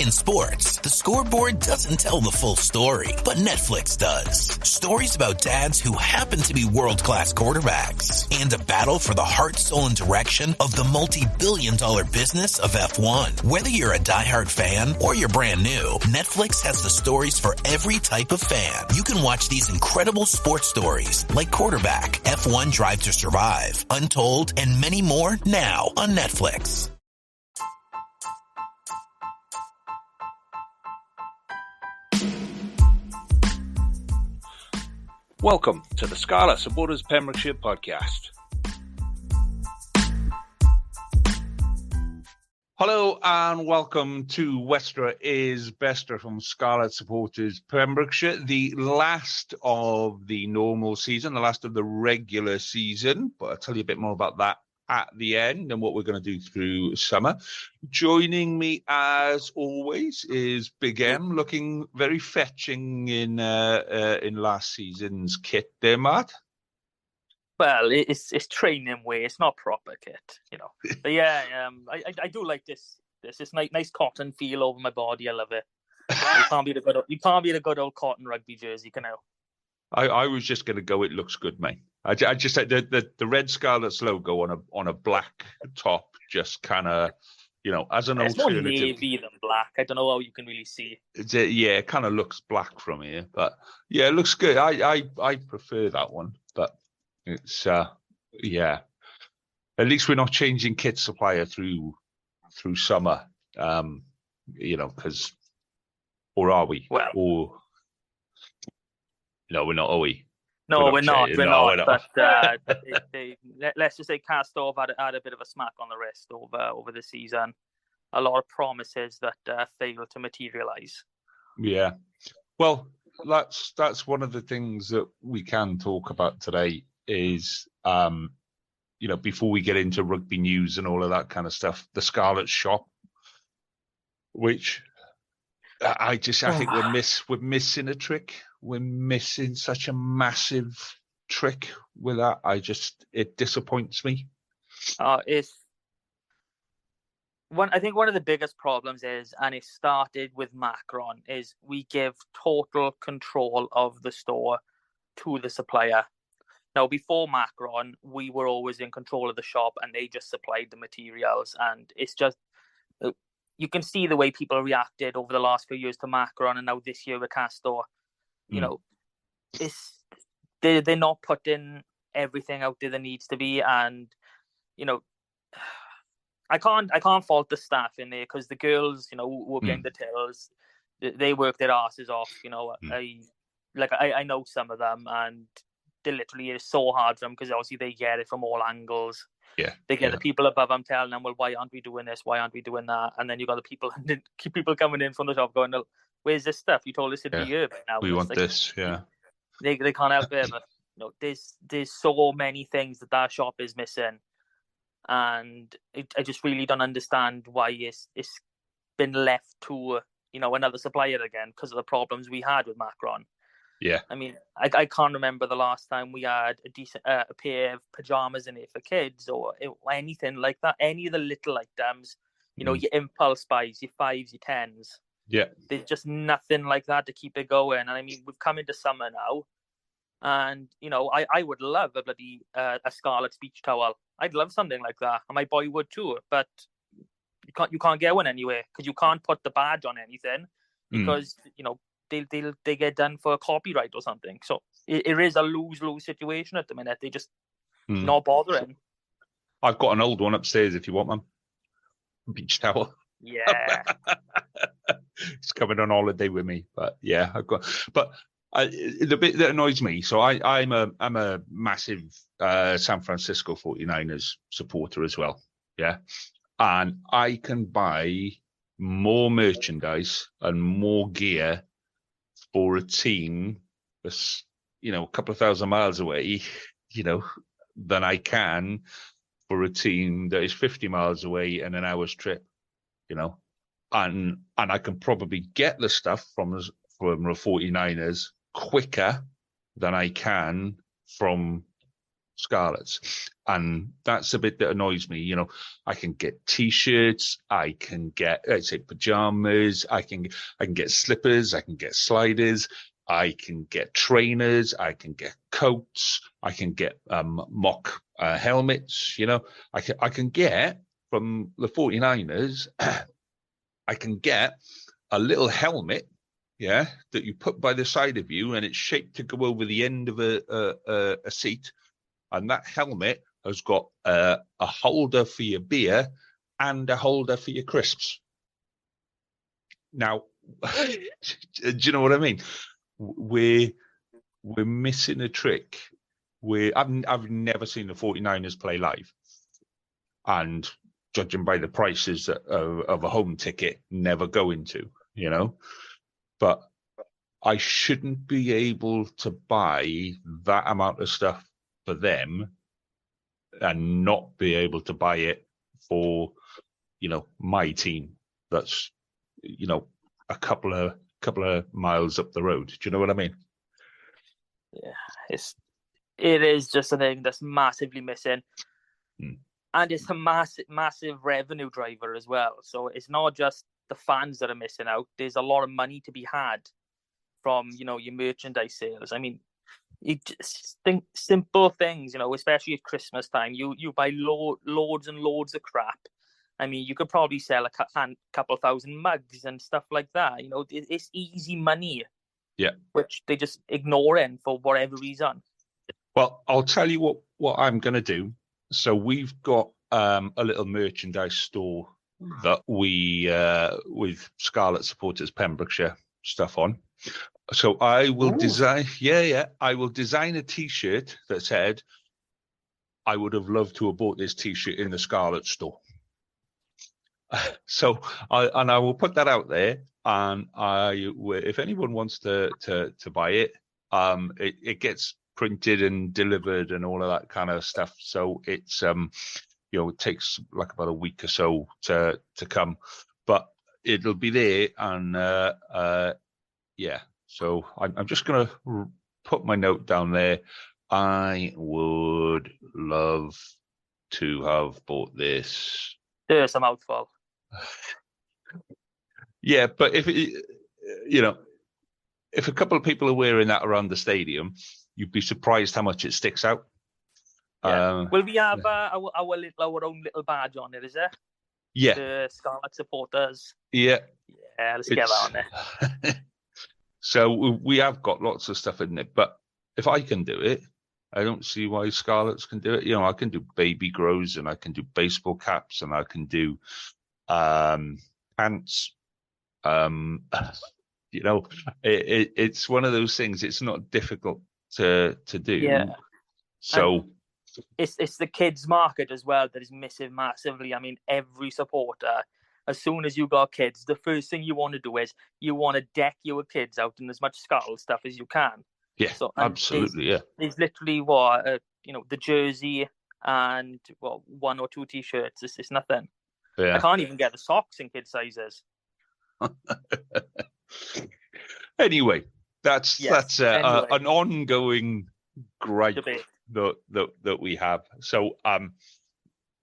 In sports, the scoreboard doesn't tell the full story, but Netflix does. Stories about dads who happen to be world-class quarterbacks and a battle for the heart, soul, and direction of the multi-billion-dollar business of F1. Whether you're a diehard fan or you're brand new, Netflix has the stories for every type of fan. You can watch these incredible sports stories like Quarterback, F1 Drive to Survive, Untold, and many more now on Netflix. Welcome to the Scarlets Supporters Pembrokeshire podcast. Hello and welcome to Westra is Bester from Scarlet Supporters Pembrokeshire, the last of the normal season, the last of the regular season, but I'll tell you a bit more about that at the end and what we're going to do through summer. Joining me as always is Big M, looking very fetching in last season's kit there, Matt. Well, it's training way. It's not proper kit, you know. But yeah, I do like this. It's nice cotton feel over my body. I love it. You can't beat a good old cotton rugby jersey, can you? I was just going to go. It looks good, mate. I just said the Red Scarlets logo on a black top, just kind of, you know, as an alternative. It's more navy than black. I don't know how you can really see. Yeah, it kind of looks black from here, but yeah, it looks good. I prefer that one, but it's yeah. At least we're not changing kit supplier through summer, you know, because, or are we? Well, or no, we're not, are we? No, we're not. We're not. But let's just say Castov had a bit of a smack on the wrist over the season. A lot of promises that failed to materialise. Yeah, well, that's one of the things that we can talk about today. Is you know, before we get into rugby news and all of that kind of stuff, the Scarlet shop, which I think we're missing a trick. We're missing such a massive trick with that. It disappoints me. I think one of the biggest problems is, and it started with Macron, is we give total control of the store to the supplier. Now, before Macron, we were always in control of the shop and they just supplied the materials. And it's just, you can see the way people reacted over the last few years to Macron and now this year with Castor. You know, they're not putting everything out there that needs to be. And, you know, I can't fault the staff in there because the girls, you know, who are behind the tills, they work their asses off. You know, I know some of them and they literally, it's so hard for them because obviously they get it from all angles. Yeah, they get the people above them telling them, well, why aren't we doing this? Why aren't we doing that? And then you got the people coming in from the shop going, well, where's this stuff? You told us it'd be here by now. We want like, this, yeah. They can't help it, but you know, there's so many things that shop is missing, and I just really don't understand why it's been left to, you know, another supplier again because of the problems we had with Macron. Yeah, I mean, I can't remember the last time we had a decent a pair of pajamas in it for kids or anything like that. Any of the little items, you know, your impulse buys, your 5s, your 10s. Yeah, there's just nothing like that to keep it going. And I mean, we've come into summer now, and you know, I would love a bloody a Scarlets beach towel. I'd love something like that, and my boy would too. But you can't get one anywhere because you can't put the badge on anything because you know. They get done for copyright or something. So it is a lose-lose situation at the minute. They just not bothering. I've got an old one upstairs if you want one. Beach towel. Yeah. It's coming on holiday with me. But yeah, I've got. But the bit that annoys me. So I'm a massive San Francisco 49ers supporter as well. Yeah, and I can buy more merchandise and more gear for a team that's, you know, a couple of thousand miles away, you know, than I can for a team that is 50 miles away and an hour's trip, you know. And I can probably get the stuff from the 49ers quicker than I can from Scarlets. And that's the bit that annoys me. You know, I can get T-shirts, I can get, let's say, pajamas, I can get slippers, I can get sliders, I can get trainers, I can get coats, I can get mock helmets. You know, I can get from the 49ers, I can get a little helmet, yeah, that you put by the side of you, and it's shaped to go over the end of a seat. And that helmet has got a holder for your beer and a holder for your crisps. Now, do you know what I mean? We're missing a trick. I've never seen the 49ers play live, and judging by the prices of a home ticket, never going to, you know. But I shouldn't be able to buy that amount of stuff for them and not be able to buy it for, you know, my team that's, you know, a couple of miles up the road. Do you know what I mean? Yeah, it is just a thing that's massively missing. And it's a massive revenue driver as well. So it's not just the fans that are missing out. There's a lot of money to be had from, you know, your merchandise sales. I mean, you just think simple things, you know, especially at Christmas time. You buy loads and loads of crap. I mean, you could probably sell a couple thousand mugs and stuff like that. You know, it's easy money. Yeah. Which they just ignoring for whatever reason. Well, I'll tell you what I'm going to do. So we've got a little merchandise store that we with Scarlet Supporters Pembrokeshire stuff on. So I will design. I will design a T-shirt that said, "I would have loved to have bought this T-shirt in the Scarlet store." So I will put that out there, and if anyone wants to buy it, it gets printed and delivered and all of that kind of stuff. So it's you know, it takes like about a week or so to come, but it'll be there. And yeah, so I'm just gonna put my note down there. I would love to have bought this. There's a mouthful. Yeah, but if it, you know, if a couple of people are wearing that around the stadium, you'd be surprised how much it sticks out. Yeah. Will we have our own little badge on it? Is it? Yeah. The Scarlet Supporters. Yeah. Yeah, let's get that on there. So we have got lots of stuff in it, but if I can do it, I don't see why Scarlets can do it. You know, I can do baby grows, and I can do baseball caps, and I can do pants. You know, it's one of those things. It's not difficult to do. Yeah. So and it's the kids market as well that is missing massively. I mean, every supporter, as soon as you got kids, the first thing you want to do is you want to deck your kids out in as much Scarlet stuff as you can. Yeah, so, absolutely. There's literally you know, the jersey and one or two T-shirts. It's nothing. Yeah. I can't even get the socks in kid sizes. Anyway, that's an ongoing gripe that we have. So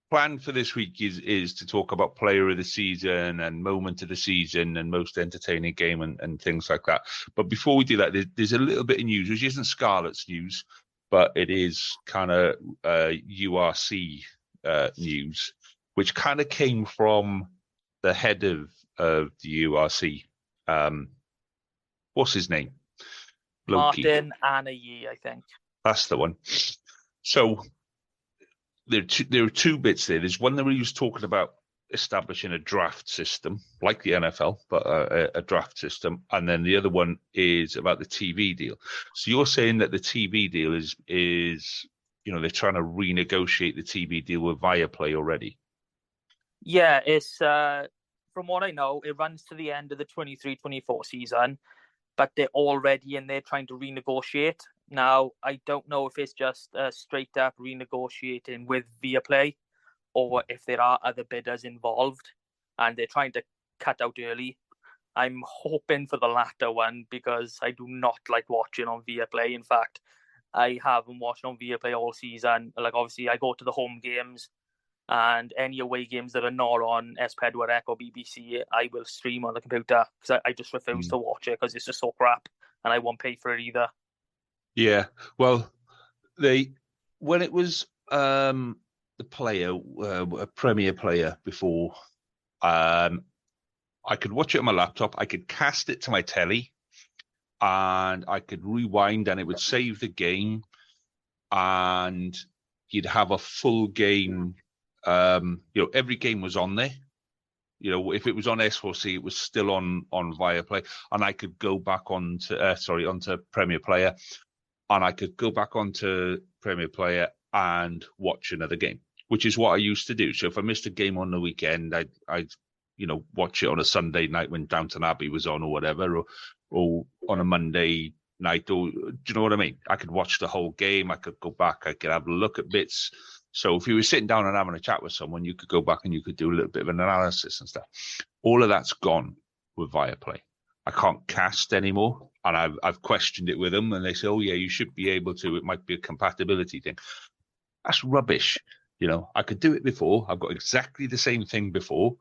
plan for this week is to talk about player of the season and moment of the season and most entertaining game and things like that. But before we do that, there's a little bit of news, which isn't Scarlet's news, but it is kind of URC news, which kind of came from the head of the URC. What's his name? Martin Anayi, I think. That's the one. So there are two bits there. There's one where he was talking about establishing a draft system, like the NFL, but a draft system. And then the other one is about the TV deal. So you're saying that the TV deal is you know, they're trying to renegotiate the TV deal with Viaplay already. Yeah, it's from what I know, it runs to the end of the 23-24 season, but they're already in there trying to renegotiate. Now, I don't know if it's just straight up renegotiating with Viaplay or if there are other bidders involved and they're trying to cut out early. I'm hoping for the latter one because I do not like watching on Viaplay. In fact, I haven't watched on Viaplay all season. Like, obviously, I go to the home games, and any away games that are not on S4C or BBC, I will stream on the computer, because I just refuse to watch it because it's just so crap, and I won't pay for it either. Yeah, well, when it was the player, a Premier Player before, I could watch it on my laptop. I could cast it to my telly, and I could rewind, and it would save the game, and you'd have a full game. Every game was on there. If it was on S4C, it was still on Viaplay, and I could go back onto Premier Player, and I could go back onto Premier Player and watch another game, which is what I used to do. So if I missed a game on the weekend, I'd watch it on a Sunday night when Downton Abbey was on or whatever, or on a Monday night, or do you know what I mean? I could watch the whole game. I could go back. I could have a look at bits. So if you were sitting down and having a chat with someone, you could go back and you could do a little bit of an analysis and stuff. All of that's gone with Viaplay. I can't cast anymore, and I've questioned it with them, and they say, "Oh yeah, you should be able to. It might be a compatibility thing." That's rubbish. I could do it before. I've got exactly the same thing before.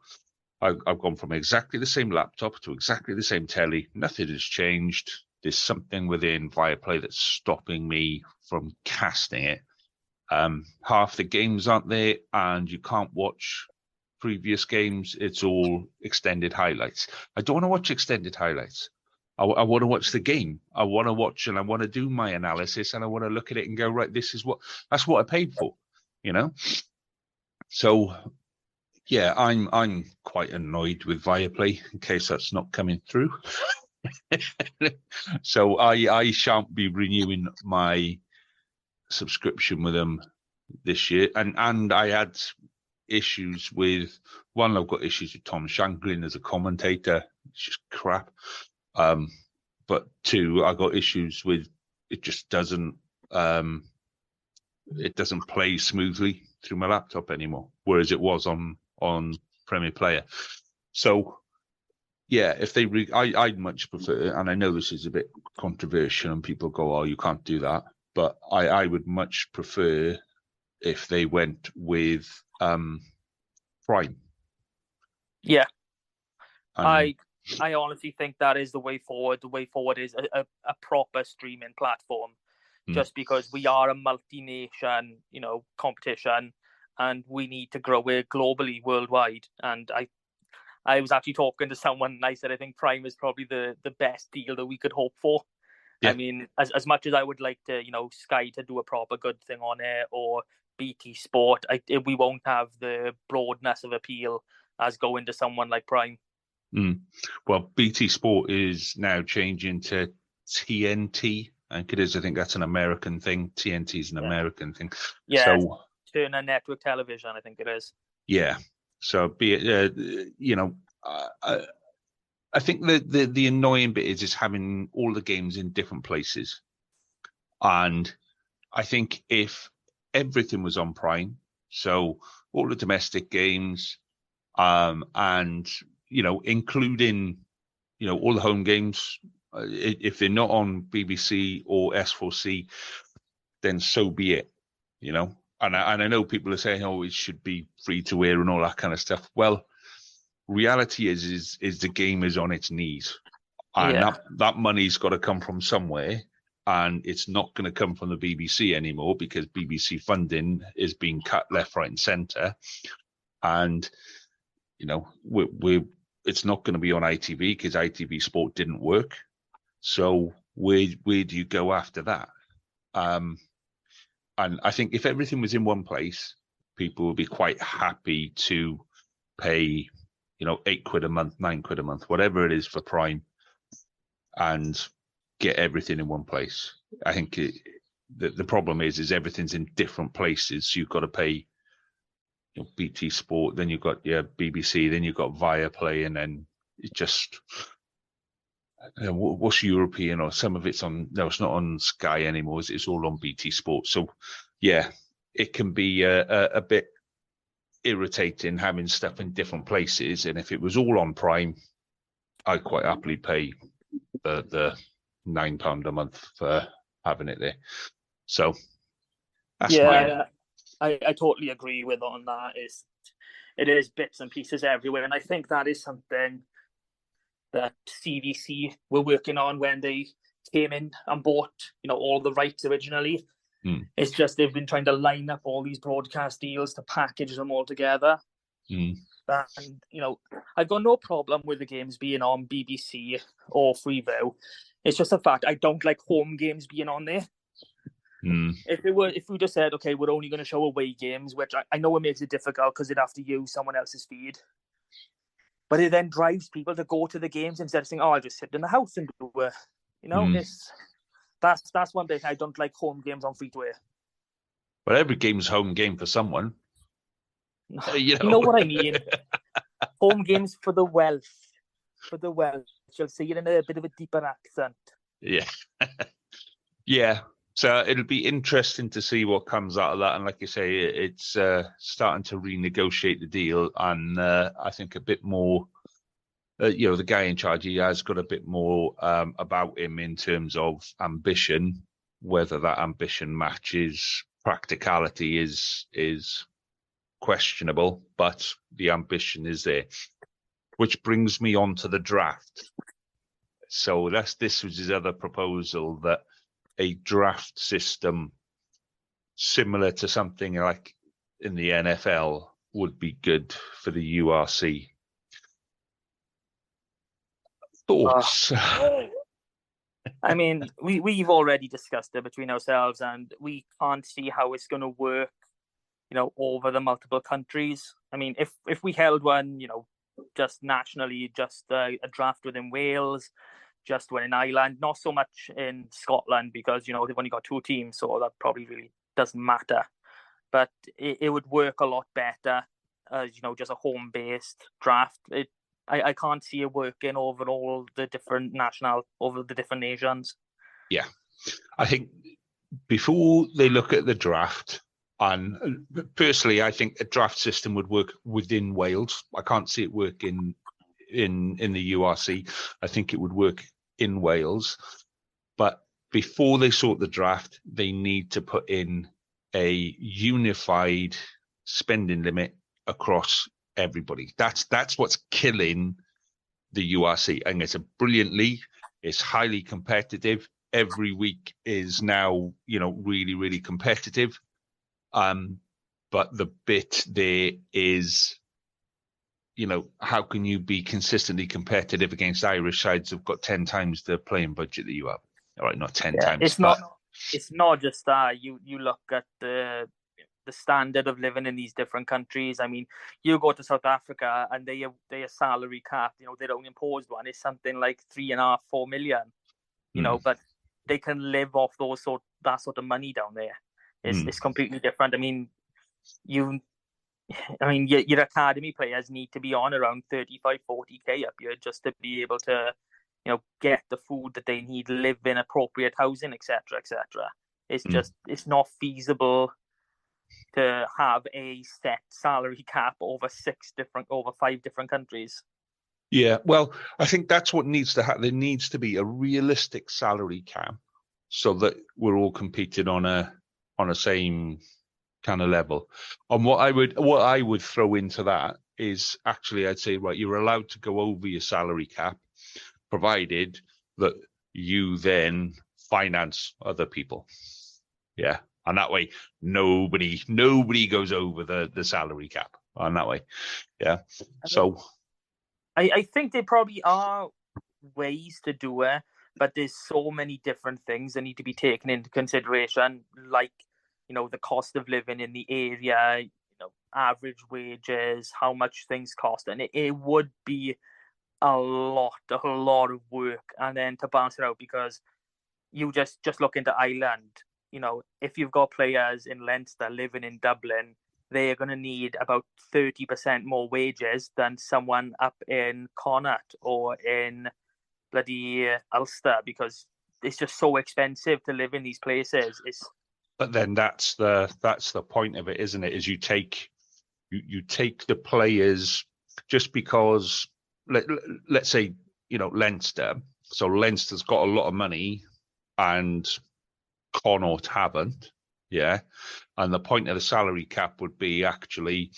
I've gone from exactly the same laptop to exactly the same telly. Nothing has changed. There's something within Viaplay that's stopping me from casting it. Half the games aren't there, and you can't watch previous games. It's all extended highlights. I don't want to watch extended highlights. I want to watch the game. I want to watch, and I want to do my analysis, and I want to look at it and go, right, that's what I paid for, So yeah, I'm quite annoyed with Viaplay, in case that's not coming through. So I shan't be renewing my subscription with them this year, and I had issues with one. I've got issues with Tom Shanklin as a commentator. It's just crap. But two, I got issues with it. Just doesn't play smoothly through my laptop anymore, whereas it was on Premier Player. So yeah, if they I'd much prefer, and I know this is a bit controversial and people go, "Oh, you can't do that," but I would much prefer if they went with Prime. Yeah. I honestly think that is the way forward. The way forward is a proper streaming platform, just because we are a multi-nation, competition, and we need to grow it globally, worldwide. And I was actually talking to someone, and I said I think Prime is probably the best deal that we could hope for. Yeah. I mean, as much as I would like to, Sky to do a proper good thing on it, or BT Sport, we won't have the broadness of appeal as going to someone like Prime. Well, BT Sport is now changing to TNT. I think it is. I think that's an American thing. TNT is an American thing. Yeah. So, Turner Network Television, I think it is. Yeah. So be it, I think the annoying bit is having all the games in different places. And I think if everything was on Prime, so all the domestic games, and including all the home games, if they're not on BBC or S4C, then so be it. And I know people are saying, "Oh, it should be free to air and all that kind of stuff." Well, reality is the game is on its knees, and that money's got to come from somewhere, and it's not going to come from the BBC anymore, because BBC funding is being cut left, right, and centre, and it's not going to be on ITV because ITV Sport didn't work. So where do you go after that? And I think if everything was in one place, people would be quite happy to pay, £8 a month, £9 a month, whatever it is for Prime, and get everything in one place. I think the problem is everything's in different places. So you've got to pay BT Sport, then you've got BBC, then you've got Viaplay, and then it just what's European, or some of it's on. No, it's not on Sky anymore. It's all on BT Sport. So yeah, it can be a bit irritating having stuff in different places. And if it was all on Prime, I'd quite happily pay the £9 a month for having it there. So that's mine. I totally agree with on that. It is bits and pieces everywhere, and I think that is something that CVC were working on when they came in and bought, all the rights originally. It's just they've been trying to line up all these broadcast deals to package them all together. And, I've got no problem with the games being on BBC or Freeview. It's just a fact I don't like home games being on there. If we just said, okay, we're only going to show away games, which I know it makes it difficult because they'd have to use someone else's feed. But it then drives people to go to the games instead of saying, "Oh, I'll just sit in the house and do it." That's one thing I don't like home games on free to air. But every game's home game for someone. You know what I mean? Home games for the Welsh. For the Welsh. You'll see it in a bit of a deeper accent. Yeah. Yeah. So it'll be interesting to see what comes out of that. And like you say, it's starting to renegotiate the deal. And I think a bit more, the guy in charge, he has got a bit more about him in terms of ambition. Whether that ambition matches practicality is questionable, but the ambition is there. Which brings me on to the draft. So this was his other proposal, that a draft system similar to something like in the NFL would be good for the URC. Thoughts? I mean, we've already discussed it between ourselves, and we can't see how it's going to work, over the multiple countries. I mean, if we held one, just nationally, just a draft within Wales, just one in Ireland, not so much in Scotland because, they've only got 2 teams, so that probably really doesn't matter. But it would work a lot better as, just a home-based draft. I can't see it working over all the different over the different nations. Yeah. I think before they look at the draft, and personally, I think a draft system would work within Wales. I can't see it working in the URC. I think it would work in Wales. But before they sort the draft, they need to put in a unified spending limit across everybody. That's what's killing the URC. And it's a brilliant league. It's highly competitive. Every week is now, really, really competitive. But the bit there is, how can you be consistently competitive against Irish sides who've got 10 times the playing budget that you have? All right, not 10 times. It's not just that. You look at the standard of living in these different countries. I mean, you go to South Africa and their salary cap, their own imposed one is something like 3.5-4 million. But they can live off that sort of money down there. It's completely different. I mean, your academy players need to be on around 35-40k up here just to be able to, get the food that they need, live in appropriate housing, etc., etc. It's just it's not feasible to have a set salary cap over 5 different countries. Yeah, well, I think that's what needs to happen. There needs to be a realistic salary cap so that we're all competing on a same kind of level. And what I would throw into that is actually, I'd say, right, you're allowed to go over your salary cap, provided that you then finance other people. Yeah. And that way, nobody goes over the salary cap on that way. Yeah. So I think there probably are ways to do it, but there's so many different things that need to be taken into consideration, like, the cost of living in the area, average wages, how much things cost. And it would be a lot of work. And then to balance it out, because you just look into Ireland, if you've got players in Leinster living in Dublin, they're going to need about 30% more wages than someone up in Connacht or in bloody Ulster, because it's just so expensive to live in these places. But then that's the point of it, isn't it? Is you take the players just because let's say Leinster. So Leinster's got a lot of money, and Connaught haven't. Yeah. And the point of the salary cap would be actually,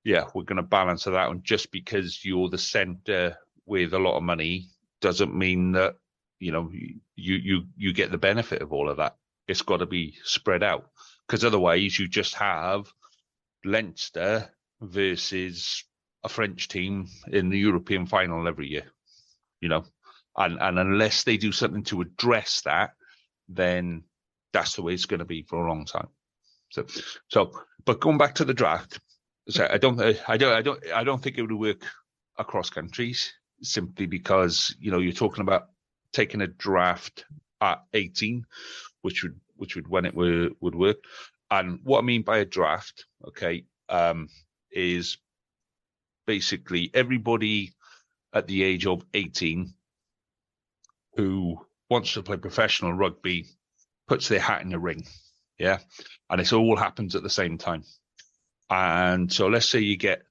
we're going to balance it out. And just because you're the centre with a lot of money doesn't mean that, you get the benefit of all of that. It's got to be spread out, because otherwise you just have Leinster versus a French team in the European final every year, and unless they do something to address that, then that's the way it's going to be for a long time. So, but going back to the draft, so I don't think it would work across countries, simply because you're talking about taking a draft at 18, which would when it would work. And what I mean by a draft, is basically everybody at the age of 18 who wants to play professional rugby puts their hat in the ring, and it all happens at the same time. And so let's say you get,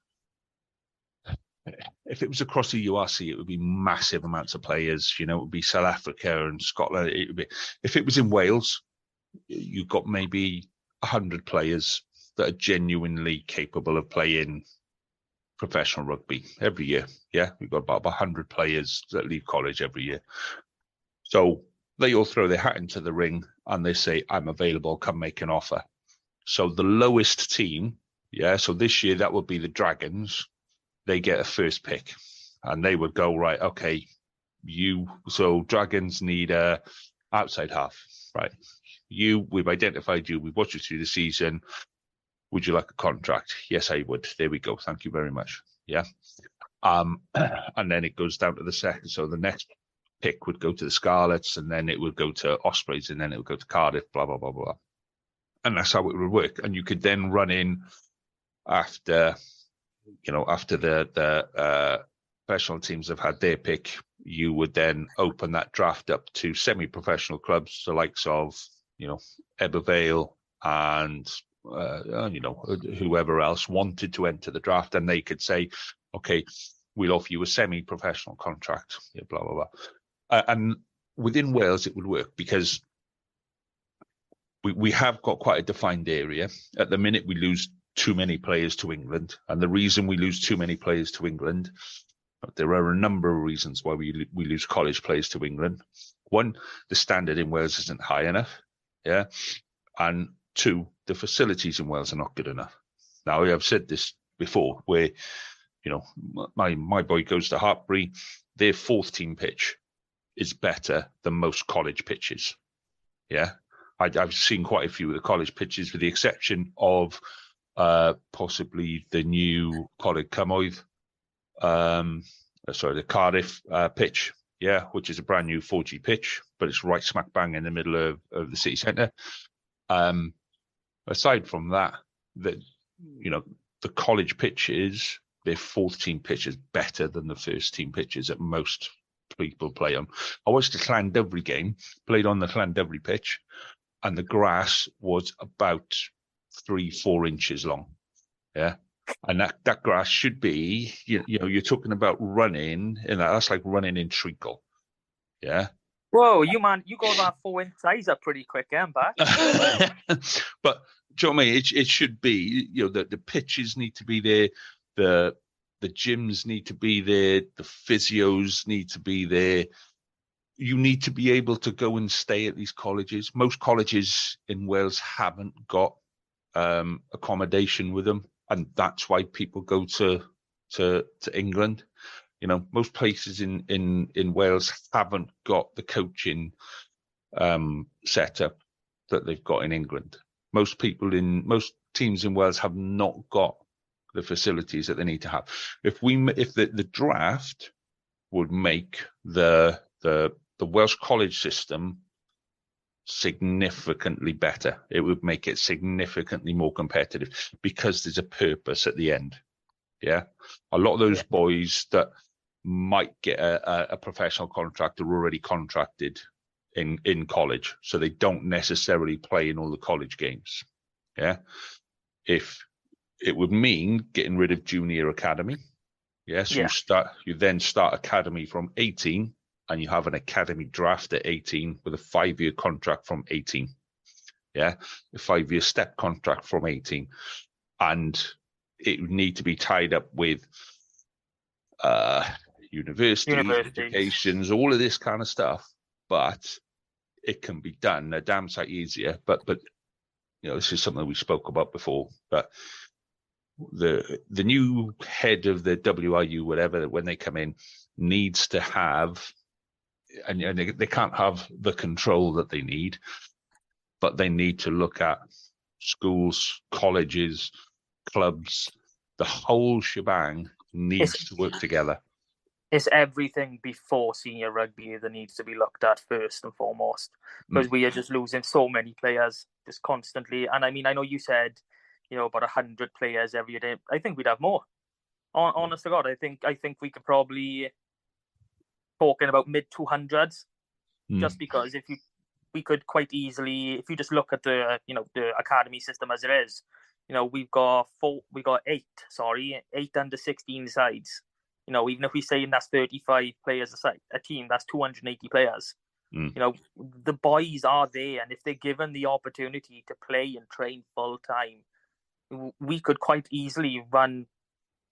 if it was across the URC, it would be massive amounts of players. It would be South Africa and Scotland. It would be, if it was in Wales, you've got maybe 100 players that are genuinely capable of playing professional rugby every year. Yeah, we've got about 100 players that leave college every year. So they all throw their hat into the ring and they say, I'm available, come make an offer. So the lowest team, so this year that would be the Dragons, they get a first pick. And they would go, right, okay, so Dragons need a outside half, right? We've identified you, we've watched you through the season. Would you like a contract? Yes, I would. There we go. Thank you very much. Yeah. And then it goes down to the second. So the next pick would go to the Scarlets, and then it would go to Ospreys, and then it would go to Cardiff, blah, blah, blah, blah. And that's how it would work. And you could then run in after the professional teams have had their pick, you would then open that draft up to semi-professional clubs, the likes of, Ebervale and, whoever else wanted to enter the draft, and they could say, okay, we'll offer you a semi-professional contract, blah, blah, blah. And within Wales, it would work because we have got quite a defined area. At the minute, we lose too many players to England. And the reason we lose too many players to England, there are a number of reasons why we lose college players to England. One, the standard in Wales isn't high enough. Yeah. And two, the facilities in Wales are not good enough. Now, I've said this before, where, my boy goes to Hartpury, their fourth team pitch is better than most college pitches. Yeah. I've seen quite a few of the college pitches, with the exception of possibly the new Coleg Cymoedd, the Cardiff pitch, which is a brand new 4G pitch, but it's right smack bang in the middle of the city centre. Aside from that, the college pitches, their fourth team pitch is better than the first team pitches that most people play on. I watched the Llandovery game, played on the Llandovery pitch, and the grass was about 3-4 inches long. Yeah. And that grass should be, you're talking about running, and that's like running in treacle. Yeah. Whoa, you go that 4-inch size up pretty quick, back. But do you know what I mean? It should be, the pitches need to be there, the gyms need to be there, the physios need to be there. You need to be able to go and stay at these colleges. Most colleges in Wales haven't got accommodation with them, and that's why people go to England. Most places in Wales haven't got the coaching setup that they've got in England. Most teams in Wales have not got the facilities that they need to have. If the draft would make the Welsh college system significantly better, it would make it significantly more competitive, because there's a purpose at the end. Yeah. A lot of those boys that might get a professional contract are already contracted in college, so they don't necessarily play in all the college games. Yeah. If it would mean getting rid of junior academy. Yes. You then start academy from 18, and you have an academy draft at 18 with a 5-year contract from 18. yeah, a 5-year step contract from 18, and it would need to be tied up with universities, educations, all of this kind of stuff. But it can be done a damn sight easier. But this is something we spoke about before. But the new head of the WRU, whatever, when they come in, needs to have, and they can't have the control that they need, but they need to look at schools, colleges, clubs, the whole shebang needs to work together. It's everything before senior rugby that needs to be looked at first and foremost, because we are just losing so many players just constantly. And I mean, I know you said, about 100 players every day. I think we'd have more. Honest to God, I think we could probably talking about mid 200s, just because we could quite easily, if you just look at the the academy system as it is, we've got eight under 16 sides. Even if we say that's 35 players a team, that's 280 players. The boys are there, and if they're given the opportunity to play and train full time, we could quite easily run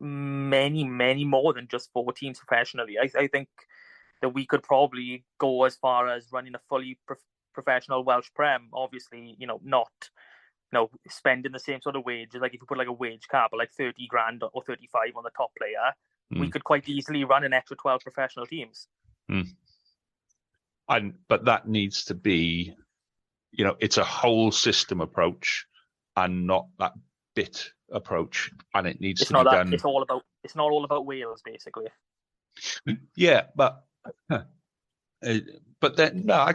many, many more than just 4 teams professionally. I think that we could probably go as far as running a fully professional Welsh Prem. Obviously, not spending the same sort of wages. Like if you put like a wage cap of like 30 grand or 35 on the top player, we could quite easily run an extra 12 professional teams. But that needs to be, it's a whole system approach and not that bit approach. And it needs to be done. It's not all about Wales, basically. Yeah, but then I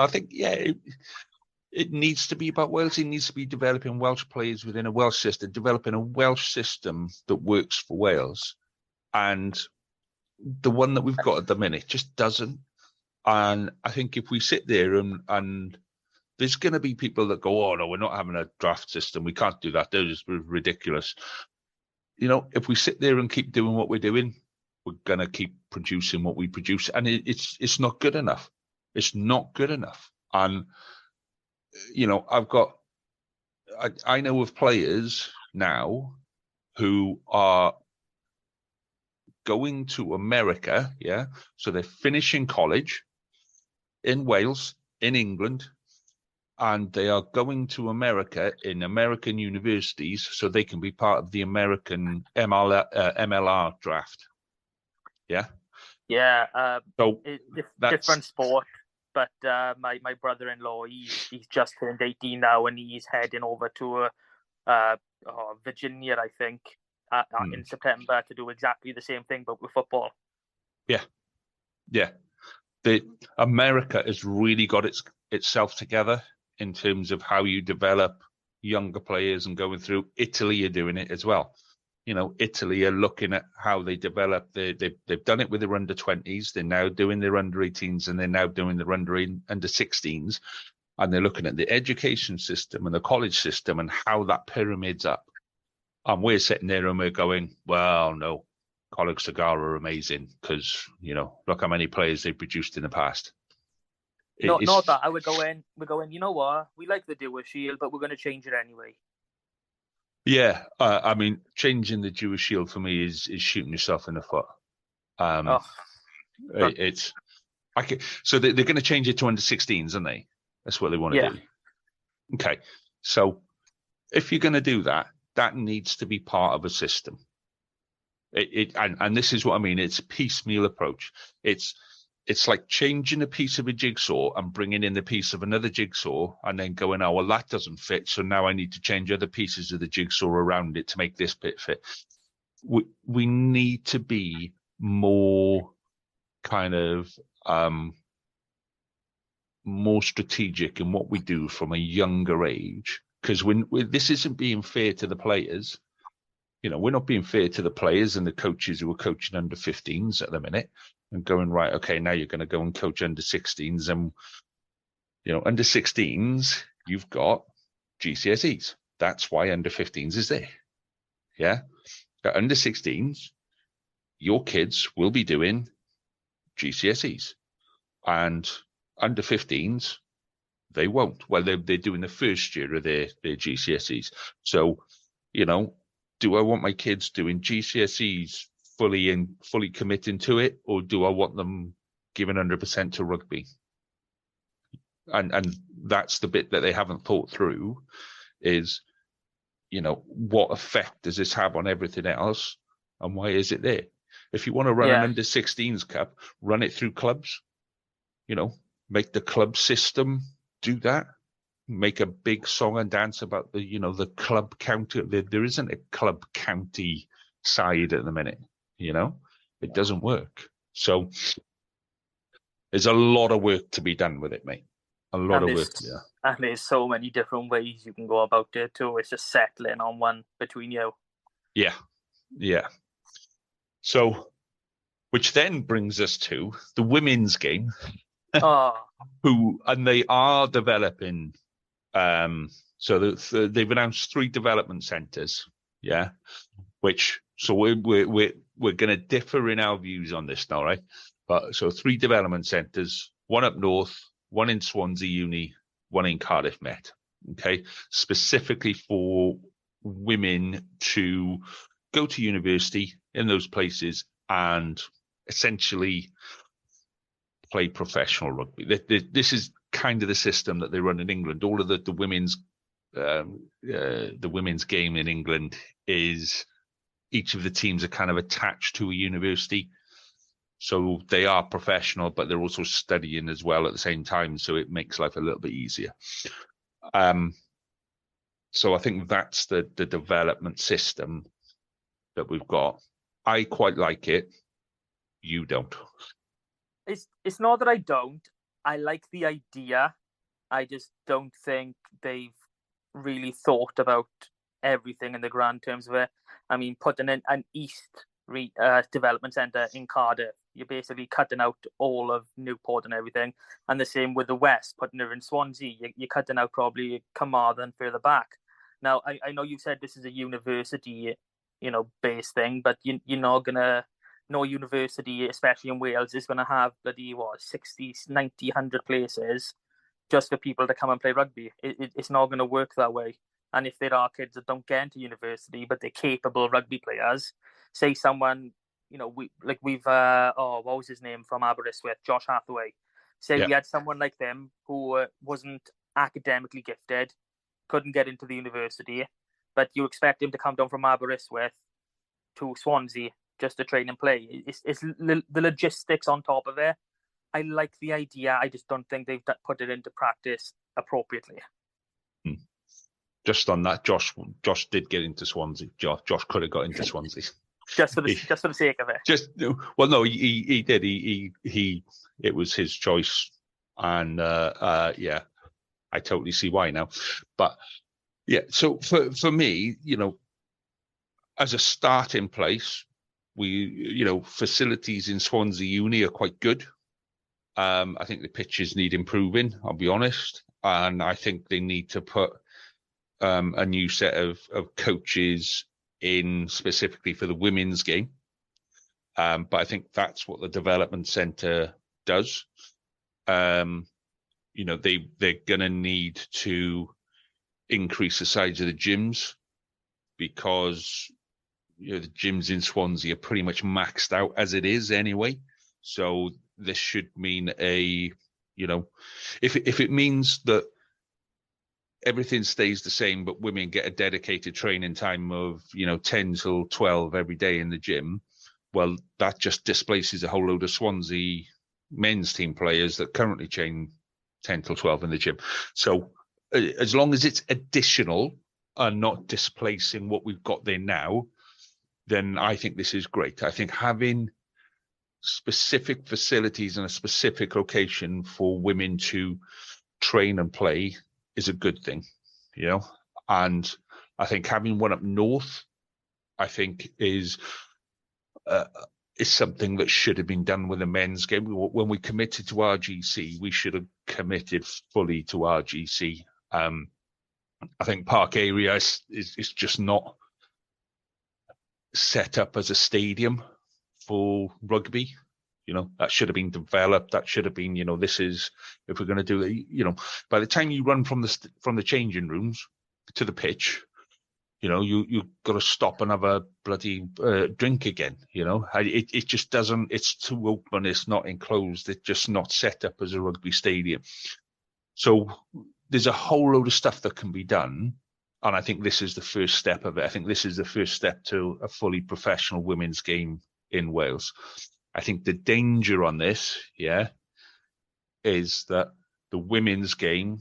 think it needs to be about Wales. It needs to be developing Welsh players within a Welsh system, developing a Welsh system that works for Wales. And the one that we've got at the minute just doesn't. And I think if we sit there and there's going to be people that go, oh, no, we're not having a draft system. We can't do that. They're just ridiculous. If we sit there and keep doing what we're doing, we're going to keep producing what we produce. And it's not good enough. It's not good enough. And, I know of players now who are going to America, so they're finishing college in Wales, in England, and they are going to America in American universities so they can be part of the American MLR draft. So different sport, but my brother-in-law, he's just turned 18 now, and he's heading over to Virginia, I think, in September to do exactly the same thing, but with football. America has really got itself together in terms of how you develop younger players and going through. Italy are doing it as well. Italy are looking at how they develop. They've done it with their under 20s. They're now doing their under 18s, and they're now doing their under 16s. And they're looking at the education system and the college system and how that pyramid's up. And we're sitting there and we're going, well, no, Colleague Cigar are amazing because, look how many players they've produced in the past. Not that. We're going, you know what? We like the Dual Shield, but we're going to change it anyway. Yeah. I mean, changing the Dual Shield for me is shooting yourself in the foot. So they're going to change it to under 16s, aren't they? That's what they want to do. Okay. So if you're going to do that, that needs to be part of a system. And this is what I mean. It's a piecemeal approach. It's like changing a piece of a jigsaw and bringing in the piece of another jigsaw and then going, oh, well, that doesn't fit. So now I need to change other pieces of the jigsaw around it to make this bit fit. We need to be more kind of more strategic in what we do from a younger age. Because this isn't being fair to the players. We're not being fair to the players and the coaches who are coaching under 15s at the minute and going, right, okay, now you're going to go and coach under 16s. And, under 16s, you've got GCSEs. That's why under 15s is there. Yeah. At under 16s, your kids will be doing GCSEs. And under 15s, They won't. Well, they're doing the first year of their GCSEs. So, you know, do I want my kids doing GCSEs fully committing to it, or do I want them giving 100% to rugby? And that's the bit that they haven't thought through is, you know, what effect does this have on everything else, and why is it there? If you want to run an under-16s cup, run it through clubs. You know, make the club system do that. Make a big song and dance about the, you know, the club county. There isn't a club county side at the minute. You know, it doesn't work. So there's a lot of work to be done with it, mate. A lot of work. Yeah. And there's so many different ways you can go about it too. It's just settling on one between you. Yeah. Yeah. So, which then brings us to the women's game. And they are developing. So they've announced 3 development centres. Yeah. So we're going to differ in our views on this now, right? But so 3 development centres, one up north, one in Swansea Uni, one in Cardiff Met. Okay, specifically for women to go to university in those places and essentially play professional rugby. This is kind of the system that they run in England. All of the women's game in England is each of the teams are kind of attached to a university. So they are professional, but they're also studying as well at the same time. So it makes life a little bit easier. So I think that's the development system that we've got. I quite like it. You don't. It's not that I don't. I like the idea. I just don't think they've really thought about everything in the grand terms of it. I mean, putting in an East development centre in Cardiff, you're basically cutting out all of Newport and everything. And the same with the West, putting it in Swansea, you're cutting out probably Carmarthen further back. Now, I know you've said this is a university, you know, based thing, but you're not going to, no university, especially in Wales, is going to have bloody, 60, 90, 100 places just for people to come and play rugby. It's not going to work that way. And if there are kids that don't get into university, but they're capable rugby players, say someone, you know, we've what was his name from Aberystwyth, Josh Hathaway. Say we had someone like them who wasn't academically gifted, couldn't get into the university, but you expect him to come down from Aberystwyth to Swansea just to train and play. It's the logistics on top of it. I like the idea. I just don't think they've put it into practice appropriately. Just on that, Josh did get into Swansea. Josh could have got into Swansea. just for the sake of it. No, he did. He it was his choice, and I totally see why now. But yeah, so for me, you know, as a starting place, facilities in Swansea Uni are quite good. I think the pitches need improving, I'll be honest, and I think they need to put a new set of coaches in specifically for the women's game. But I think that's what the development centre does. They're going to need to increase the size of the gyms because the gyms in Swansea are pretty much maxed out as it is anyway. So this should mean if it means that everything stays the same, but women get a dedicated training time of 10 till 12 every day in the gym, well, that just displaces a whole load of Swansea men's team players that currently train 10 till 12 in the gym. So as long as it's additional and not displacing what we've got there now, then I think this is great. I think having specific facilities and a specific location for women to train and play is a good thing, and I think having one up north, I think is something that should have been done with the men's game. When we committed to RGC, we should have committed fully to RGC. I think Park Area is just not set up as a stadium for rugby. That should have been developed. That should have been, this is, if we're going to do it, by the time you run from the changing rooms to the pitch, you've got to stop and have a bloody drink again. It just doesn't. It's too open. It's not enclosed. It's just not set up as a rugby stadium. So there's a whole load of stuff that can be done, and I think this is the first step of it. I think this is the first step to a fully professional women's game in Wales. I think the danger on this, is that the women's game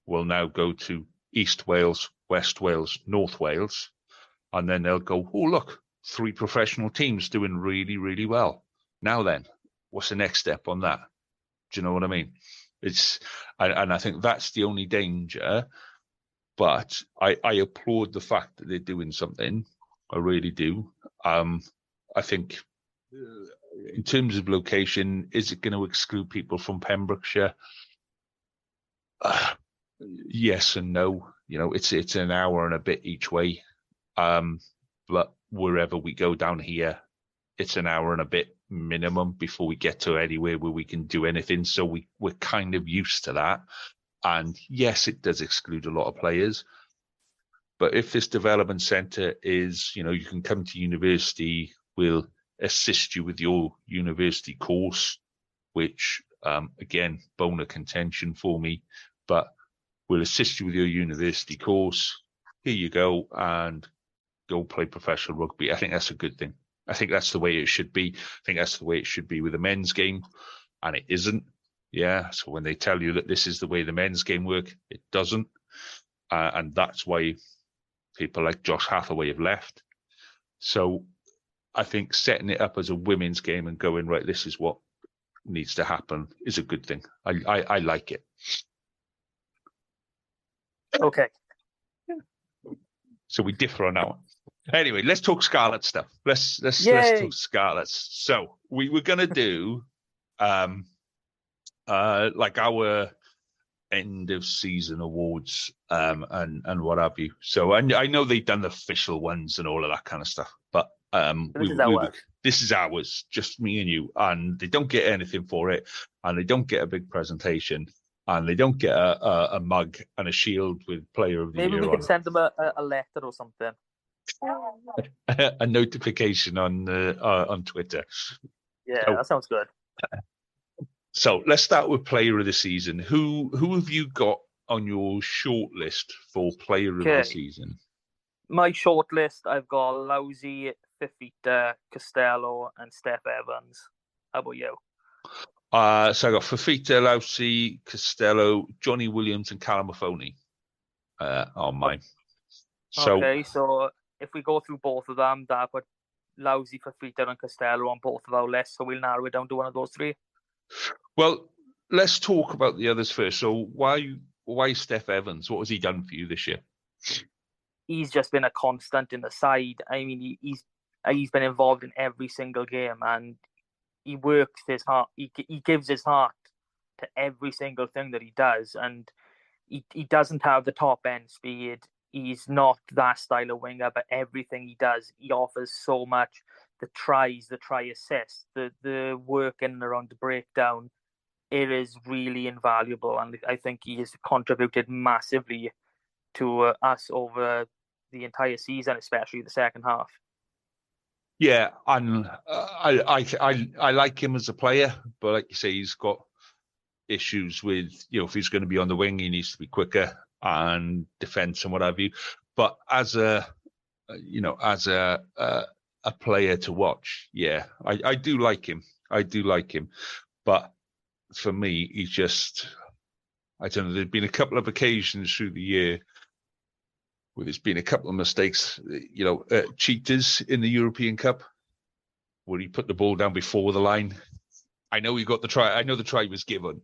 will now go to East Wales, West Wales, North Wales, and then they'll go, oh, look, 3 professional teams doing really, really well. Now then, what's the next step on that? Do you know what I mean? And I think that's the only danger, but I applaud the fact that they're doing something. I really do. I think in terms of location, is it going to exclude people from Pembrokeshire? Yes and no. It's an hour and a bit each way. But wherever we go down here, it's an hour and a bit minimum before we get to anywhere where we can do anything. So we're kind of used to that. And yes, it does exclude a lot of players. But if this development centre is, you can come to university, we'll assist you with your university course, which, again, bone of contention for me, but we'll assist you with your university course. Here you go, and go play professional rugby. I think that's a good thing. I think that's the way it should be. I think that's the way it should be with the men's game, and it isn't. Yeah, so when they tell you that this is the way the men's game work, it doesn't. And that's why people like Josh Hathaway have left. So I think setting it up as a women's game and going, right, this is what needs to happen is a good thing. I like it. Okay. So we differ on that one. Anyway, let's talk Scarlet stuff. Let's talk Scarlets. So we were going to do like our end of season awards and what have you. So I know they've done the official ones and all of that kind of stuff, but this is ours, just me and you, and they don't get anything for it, and they don't get a big presentation, and they don't get a mug and a shield with Player of the Year on it. Maybe we can send them a letter or something. A notification on Twitter. Yeah, that sounds good. So let's start with Player of the Season. Who have you got on your short list for Player of the Season? My short list, I've got Lousy, Fifita, Costello, and Steph Evans. How about you? So I got Fifita, Lousy, Costello, Johnny Williams, and Calamafoni on mine. Okay, so if we go through both of them, that put Lousy, Fifita, and Costello on both of our lists, so we'll narrow it down to one of those 3. Well, let's talk about the others first. So why Steph Evans? What has he done for you this year? He's just been a constant in the side. I mean, he's been involved in every single game, and he works his heart. He gives his heart to every single thing that he does, and he doesn't have the top end speed. He's not that style of winger, but everything he does, he offers so much. The tries, the try assists, the work in and around the breakdown, it is really invaluable, and I think he has contributed massively to us over the entire season, especially the second half. Yeah, and I like him as a player, but like you say, he's got issues with, if he's going to be on the wing, he needs to be quicker and defense and what have you. But as a player to watch, yeah, I do like him. But for me, he's just, I don't know, there's been a couple of occasions through the year where there's been a couple of mistakes, cheaters in the European Cup, where he put the ball down before the line. I know he got the try. I know the try was given,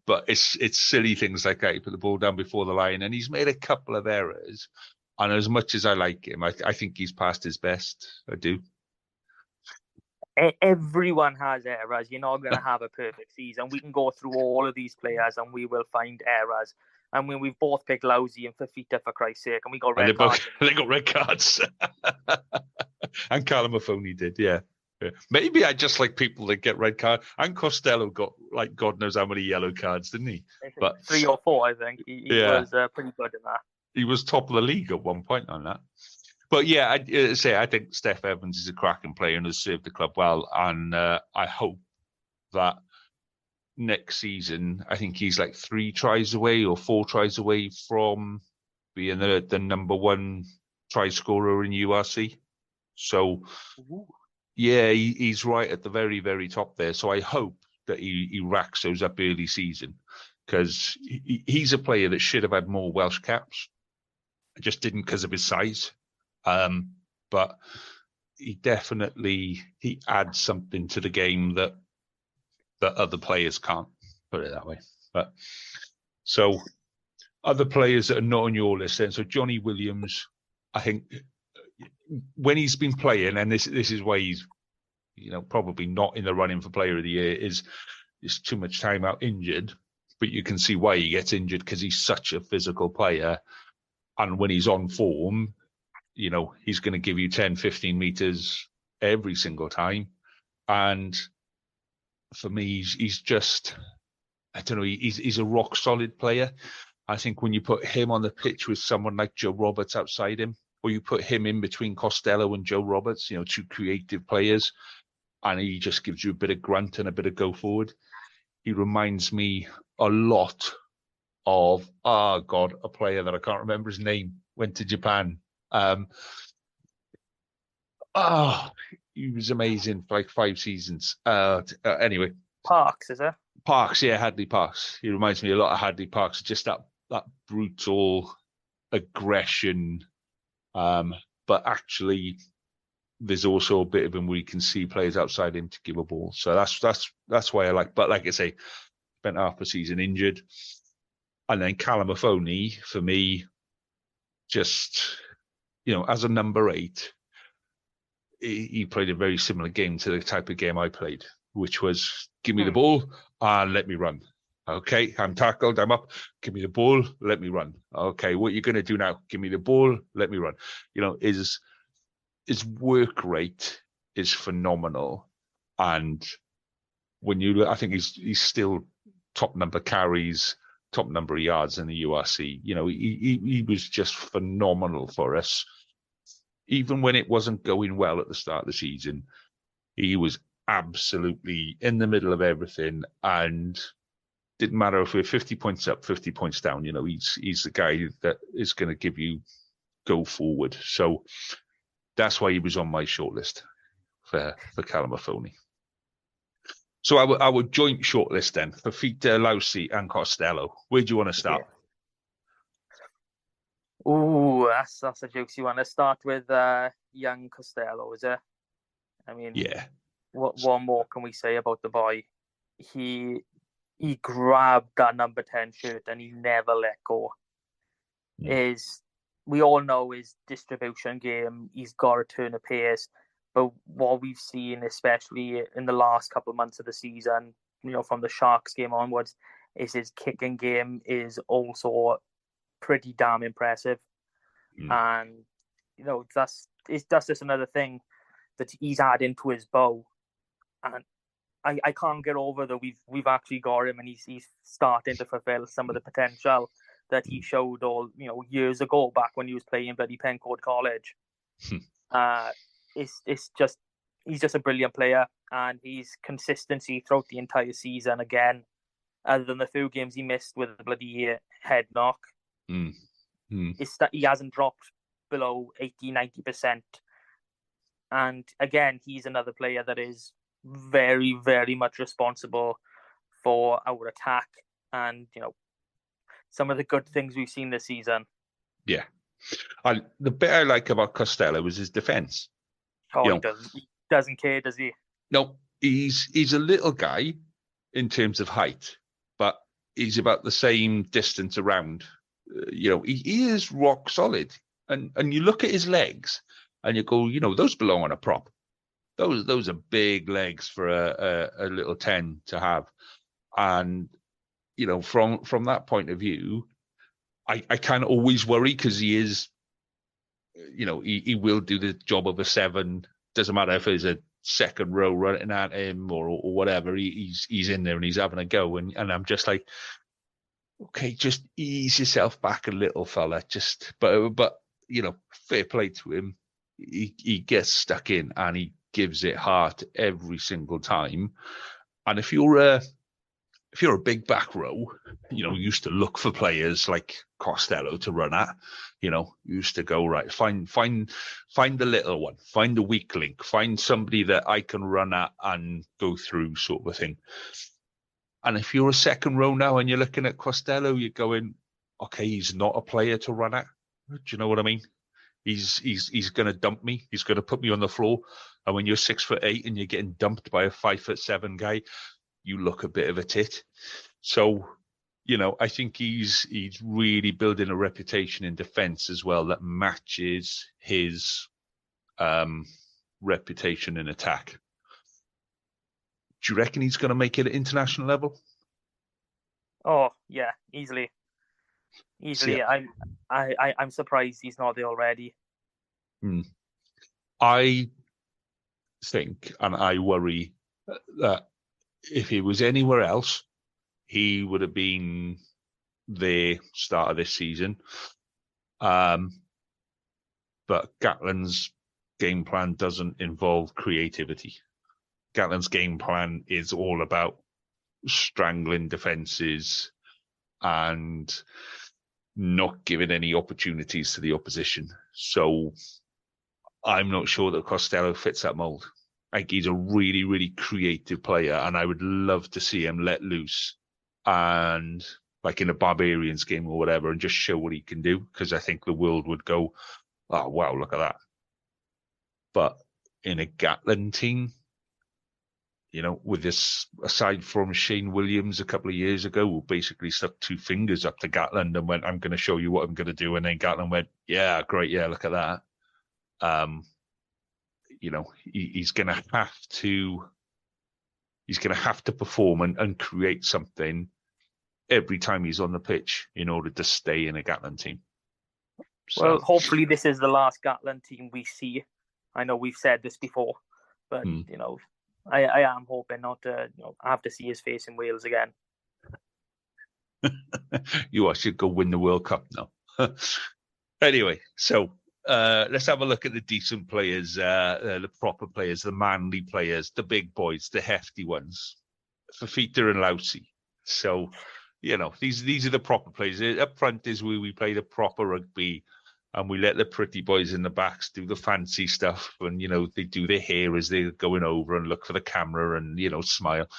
but it's silly things like that. He put the ball down before the line, and he's made a couple of errors. And as much as I like him, I think he's past his best. I do. Everyone has errors. You're not going to have a perfect season. We can go through all of these players and we will find errors. I mean, we've both picked Lousy and Fifita, for Christ's sake, and we got red cards. They got red cards. And Calamafoni did, yeah. Maybe I just like people that get red card. And Costello got like God knows how many yellow cards, didn't he? But 3 or 4, I think. He was pretty good in that. He was top of the league at one point on that. But yeah, I think Steph Evans is a cracking player and has served the club well. And I hope that next season, I think he's like 3 tries away or 4 tries away from being the number 1 try scorer in URC. So, yeah, he's right at the very, very top there. So I hope that he racks those up early season, because he's a player that should have had more Welsh caps. Just didn't because of his size. But he adds something to the game that other players can't, put it that way. But so other players that are not on your list then. So Johnny Williams, I think when he's been playing, and this is why he's probably not in the running for player of the year, is too much time out injured. But you can see why he gets injured, because he's such a physical player. And when he's on form, he's going to give you 10, 15 meters every single time. And for me, he's just, I don't know, he's a rock solid player. I think when you put him on the pitch with someone like Joe Roberts outside him, or you put him in between Costello and Joe Roberts, 2 creative players, and he just gives you a bit of grunt and a bit of go forward. He reminds me a lot of, a player that I can't remember his name, went to Japan. He was amazing for like 5 seasons. Anyway. Parks, is it? Parks, yeah, Hadley Parks. He reminds me a lot of Hadley Parks, just that brutal aggression. But actually, there's also a bit of him where you can see players outside him to give a ball. So that's why I like. But like I say, spent half a season injured. And then Callum Mahoney, for me, just, as a number 8, he played a very similar game to the type of game I played, which was give me the ball and let me run. Okay, I'm tackled, I'm up, give me the ball, let me run. Okay, what are you going to do now? Give me the ball, let me run. His work rate is phenomenal. And when I think he's still top number carries, top number of yards in the URC. He was just phenomenal for us. Even when it wasn't going well at the start of the season, he was absolutely in the middle of everything, and didn't matter if we're 50 points up, 50 points down. He's the guy that is going to give you go forward. So that's why he was on my shortlist for Callum Mahoney. So our joint shortlist then for Fita, Lousy and Costello. Where do you want to start? Oh, that's a juicy one. Let's start with young Costello, is it? I mean, yeah. What more can we say about the boy? He grabbed that number 10 shirt and he never let go. We all know his distribution game. He's got a turn of pace. But what we've seen, especially in the last couple of months of the season, from the Sharks game onwards, is his kicking game is also pretty damn impressive. And, that's just another thing that he's adding to his bow. And I can't get over that we've actually got him, and he's starting to fulfill some of the potential that he showed years ago, back when he was playing bloody Pencoed College. He's just a brilliant player, and his consistency throughout the entire season, again, other than the few games he missed with the bloody head knock, is that he hasn't dropped below 80-90%. And again, he's another player that is very, very much responsible for our attack and some of the good things we've seen this season. Yeah, the bit I like about Costello was his defense. He doesn't care, does he? No, he's a little guy in terms of height, but he's about the same distance around. He is rock solid, and you look at his legs and you go, those belong on a prop. Those are big legs for a little 10 to have. And from that point of view, I kind of always worry, because he is, he will do the job of a 7. Doesn't matter if it's a second row running at him or whatever, he's in there and he's having a go. And I'm just like, okay, just ease yourself back a little, fella. But fair play to him. He gets stuck in and he gives it heart every single time. And if you're a big back row, you used to look for players like Costello to run at. You used to go, right, find the little one, find the weak link, find somebody that I can run at and go through, sort of thing. And if you're a second row now and you're looking at Costello, you're going, okay, he's not a player to run at. Do you know what I mean? He's going to dump me. He's going to put me on the floor. And when you're 6'8" and you're getting dumped by a 5'7" guy, you look a bit of a tit. So, I think he's really building a reputation in defence as well that matches his reputation in attack. Do you reckon he's going to make it at international level? Oh yeah, easily. Yeah. I'm surprised he's not there already. I think, and I worry that if he was anywhere else, he would have been the start of this season. But Gatland's game plan doesn't involve creativity. Gatland's game plan is all about strangling defences and not giving any opportunities to the opposition. So I'm not sure that Costello fits that mould. Like, he's a really, really creative player, and I would love to see him let loose and, like in a Barbarians game or whatever, and just show what he can do, because I think the world would go, oh, wow, look at that. But in a Gatland team, with this, aside from Shane Williams a couple of years ago, who basically stuck two fingers up to Gatland and went, I'm going to show you what I'm going to do. And then Gatland went, yeah, great. Yeah, look at that. He's going to have to perform and create something every time he's on the pitch in order to stay in a Gatland team. So, well, hopefully this is the last Gatland team we see. I know we've said this before, but I am hoping not to have to see his face in Wales again. You should go win the World Cup now. Anyway, so let's have a look at the decent players, the proper players, the manly players, the big boys, the hefty ones, Fafita and Lousy. So, these are the proper players. Up front is where we play the proper rugby, and we let the pretty boys in the backs do the fancy stuff. And, they do their hair as they're going over and look for the camera and, smile.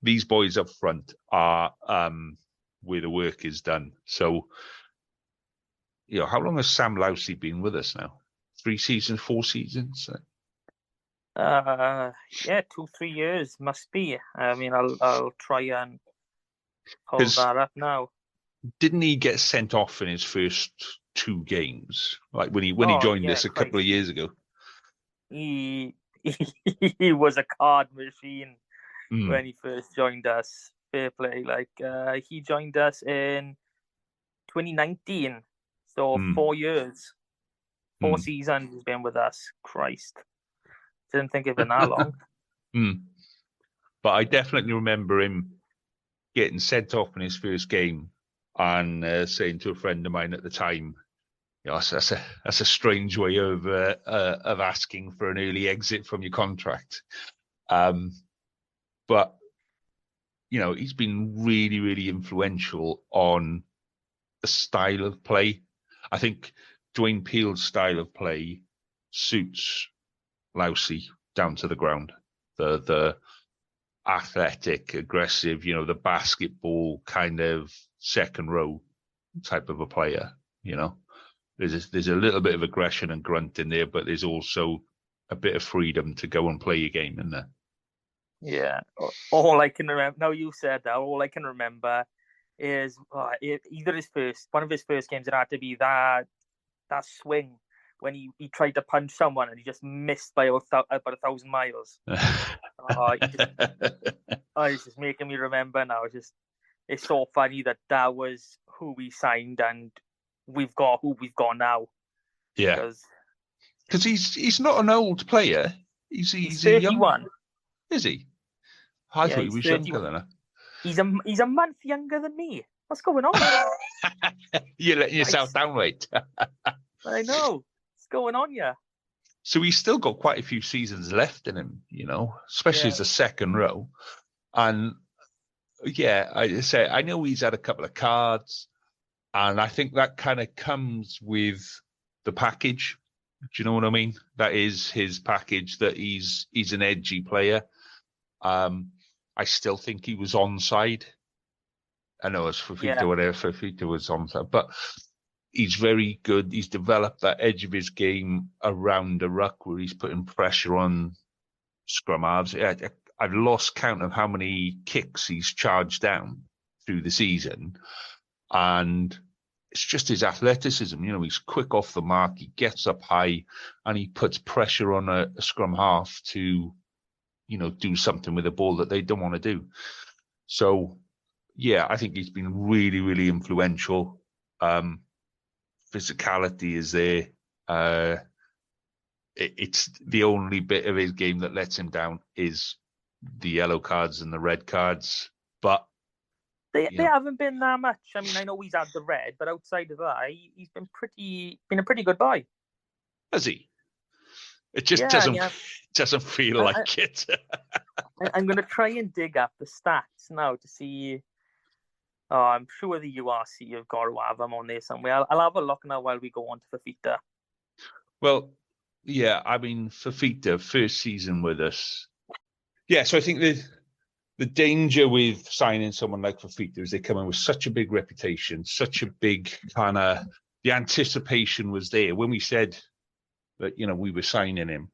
These boys up front are where the work is done. So, how long has Sam Lousy been with us now? 3 seasons, 4 seasons? 2-3 years must be. I mean, I'll try and hold that up now. Didn't he get sent off in his first 2 games, like when he joined us a couple of years ago? He was a card machine when he first joined us. Fair play. Like he joined us in 2019, so 4 years, 4 seasons he's been with us. Christ, didn't think it'd been that long. But I definitely remember him getting sent off in his first game and saying to a friend of mine at the time, that's a strange way of asking for an early exit from your contract. But he's been really, really influential on the style of play. I think Dwayne Peel's style of play suits Lousy down to the ground. The athletic, aggressive, the basketball kind of second row type of a player. There's a little bit of aggression and grunt in there, but there's also a bit of freedom to go and play your game in there. Yeah. All I can remember, now you said that, all I can remember is either one of his first games, it had to be that swing when he tried to punch someone and he just missed by about 1,000 miles. It's just making me remember now. It's so funny that was who we signed and we've got who we've got now. Yeah, because he's not an old player. He's He's a young, 31. is he? I Yeah, thought he he's was younger 31. than that. He's a month younger than me. What's going on? You're letting yourself Nice. down, mate. I know. What's going on here? So he's still got quite a few seasons left in him, especially Yeah. as a second row. And yeah, I know he's had a couple of cards, and I think that kind of comes with the package. Do you know what I mean? That is his package. That he's an edgy player. I still think he was onside. I know it's Fafita, Yeah. whatever. Fafita was onside, but he's very good. He's developed that edge of his game around the ruck where he's putting pressure on scrum halves. I've lost count of how many kicks he's charged down through the season. And it's just his athleticism. He's quick off the mark. He gets up high and he puts pressure on a scrum half to, do something with the ball that they don't want to do. So, yeah, I think he's been really, really influential. Physicality is there. It's the only bit of his game that lets him down is the yellow cards and the red cards. But they haven't been that much. I mean, I know he's had the red, but outside of that, he's been a pretty good boy. Has he? It just doesn't feel like it. I'm going to try and dig up the stats now to see. Oh, I'm sure the URC have got to have them on there somewhere. I'll have a look now while we go on to Fafita. Well, yeah, I mean, Fafita, first season with us. Yeah, so I think the danger with signing someone like Fafita is they come in with such a big reputation, such a big kind of, the anticipation was there. When we said that, we were signing him,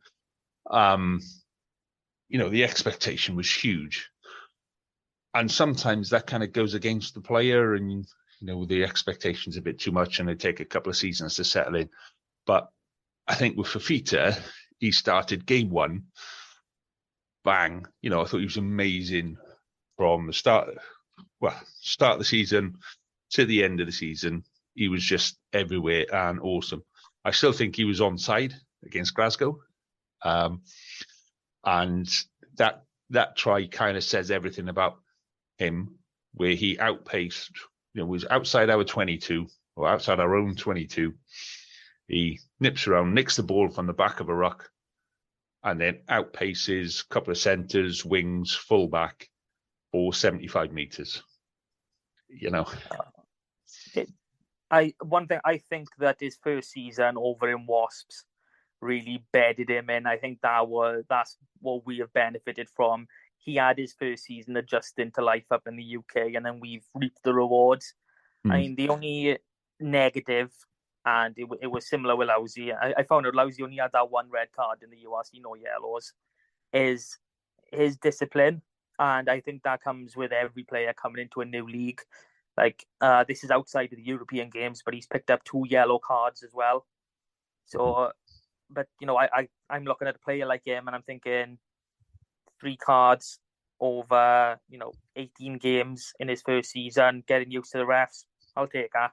the expectation was huge. And sometimes that kind of goes against the player and, the expectation's a bit too much and they take a couple of seasons to settle in. But I think with Fafita, he started game one, bang. I thought he was amazing from the start of the season to the end of the season. He was just everywhere and awesome. I still think he was onside against Glasgow. And that try kind of says everything about him, where he outpaced, was outside our 22 or outside our own 22. He nips around, nicks the ball from the back of a ruck, and then outpaces a couple of centres, wings, fullback for 75 metres. One thing I think that his first season over in Wasps really bedded him in. I think that's what we have benefited from. He had his first season adjusting to life up in the UK, and then we've reaped the rewards. I mean, the only negative, and it was similar with Lousy. I found out Lousy only had that one red card in the URC, no yellows, is his discipline. And I think that comes with every player coming into a new league. Like, this is outside of the European games, but he's picked up 2 yellow cards as well. So, but, I'm looking at a player like him and I'm thinking 3 cards over, 18 games in his first season, getting used to the refs. I'll take that.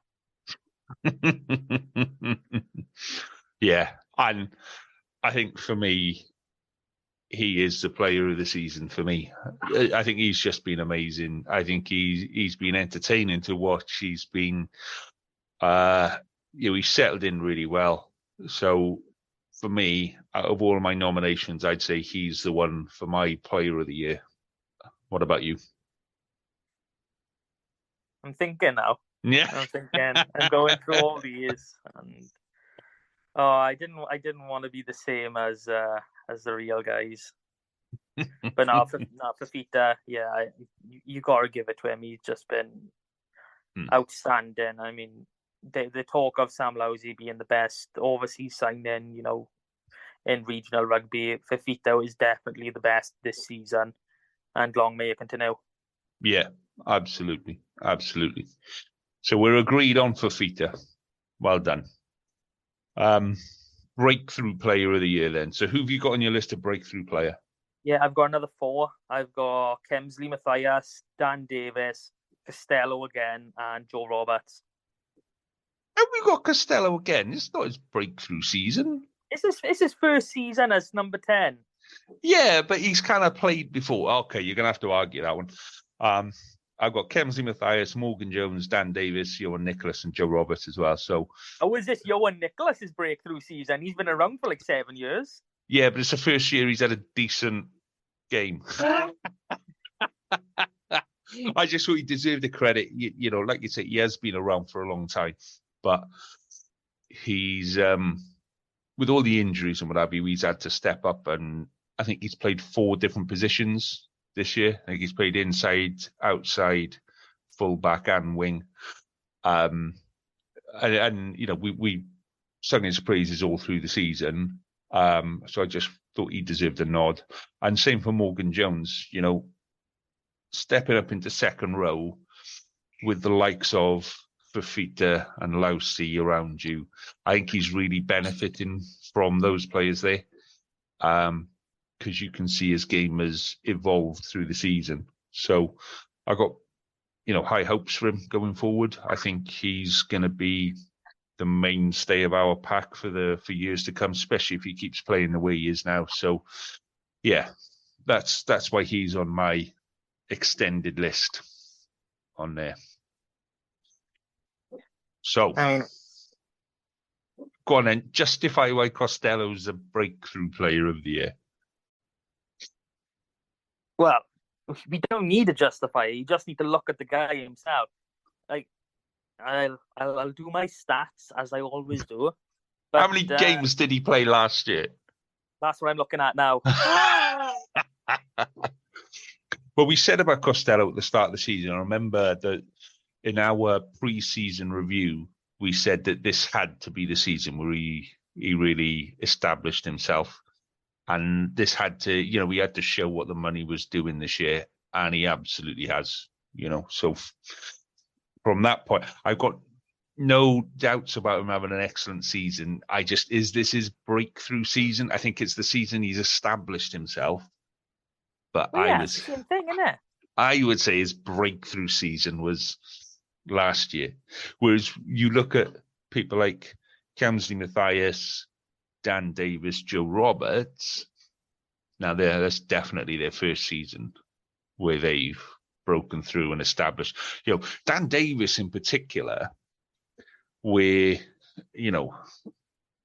Yeah, and I think for me, he is the player of the season for me. I think he's just been amazing. I think he's been entertaining to watch. He's been, he's settled in really well. So for me, out of all of my nominations, I'd say he's the one for my player of the year. What about you? I'm thinking now. Yeah. I'm going through all these, and I didn't want to be the same as the real guys. But now for Fafita, yeah, you got to give it to him. He's just been outstanding. I mean, the talk of Sam Lousy being the best overseas signing, in regional rugby, Fafita is definitely the best this season, and long may it continue. Yeah, absolutely. So we're agreed on Fafita. Well done. Breakthrough player of the year then. So who have you got on your list of breakthrough player? Yeah, I've got another 4. I've got Kemsley Mathias, Dan Davis, Costello again, and Joe Roberts. Have we got Costello again? It's not his breakthrough season. It's his first season as number 10. Yeah, but he's kind of played before. Okay, you're gonna have to argue that one. I've got Kemsley Mathias, Morgan Jones, Dan Davis, Johan Nicholas, and Joe Roberts as well. So, oh, is this Johan Nicholas's breakthrough season? He's been around for like 7 years. yeah, but it's the first year he's had a decent game. I just thought he deserved the credit. You know, like you say, he has been around for a long time, but he's with all the injuries and what have you, he's had to step up, and I think he's played 4 different positions this year. I think he's played inside, outside, fullback, and wing. And you know, we sung his praises all through the season. So I just thought he deserved a nod. And same for Morgan Jones. You know, stepping up into second row with the likes of Fafita and Lousy around you, I think he's really benefiting from those players there. Because you can see his game has evolved through the season. So I got, you know, high hopes for him going forward. I think he's going to be the mainstay of our pack for years to come, especially if he keeps playing the way he is now. So yeah, that's why he's on my extended list on there. So go on then, justify why Costello's a breakthrough player of the year. Well, we don't need to justify it. You just need to look at the guy himself. Like, I'll do my stats as I always do. But, how many games did he play last year? That's what I'm looking at now. Well, we said about Costello at the start of the season. I remember that in our pre-season review, we said that this had to be the season where he really established himself. And this had to, you know, we had to show what the money was doing this year. And he absolutely has, you know. So from that point, I've got no doubts about him having an excellent season. Is this his breakthrough season? I think it's the season he's established himself. But it's the same thing, isn't it? I would say his breakthrough season was last year. Whereas you look at people like Kemsley Mathias, Dan Davis, Joe Roberts. Now, that's definitely their first season where they've broken through and established. You know, Dan Davis in particular, where, you know,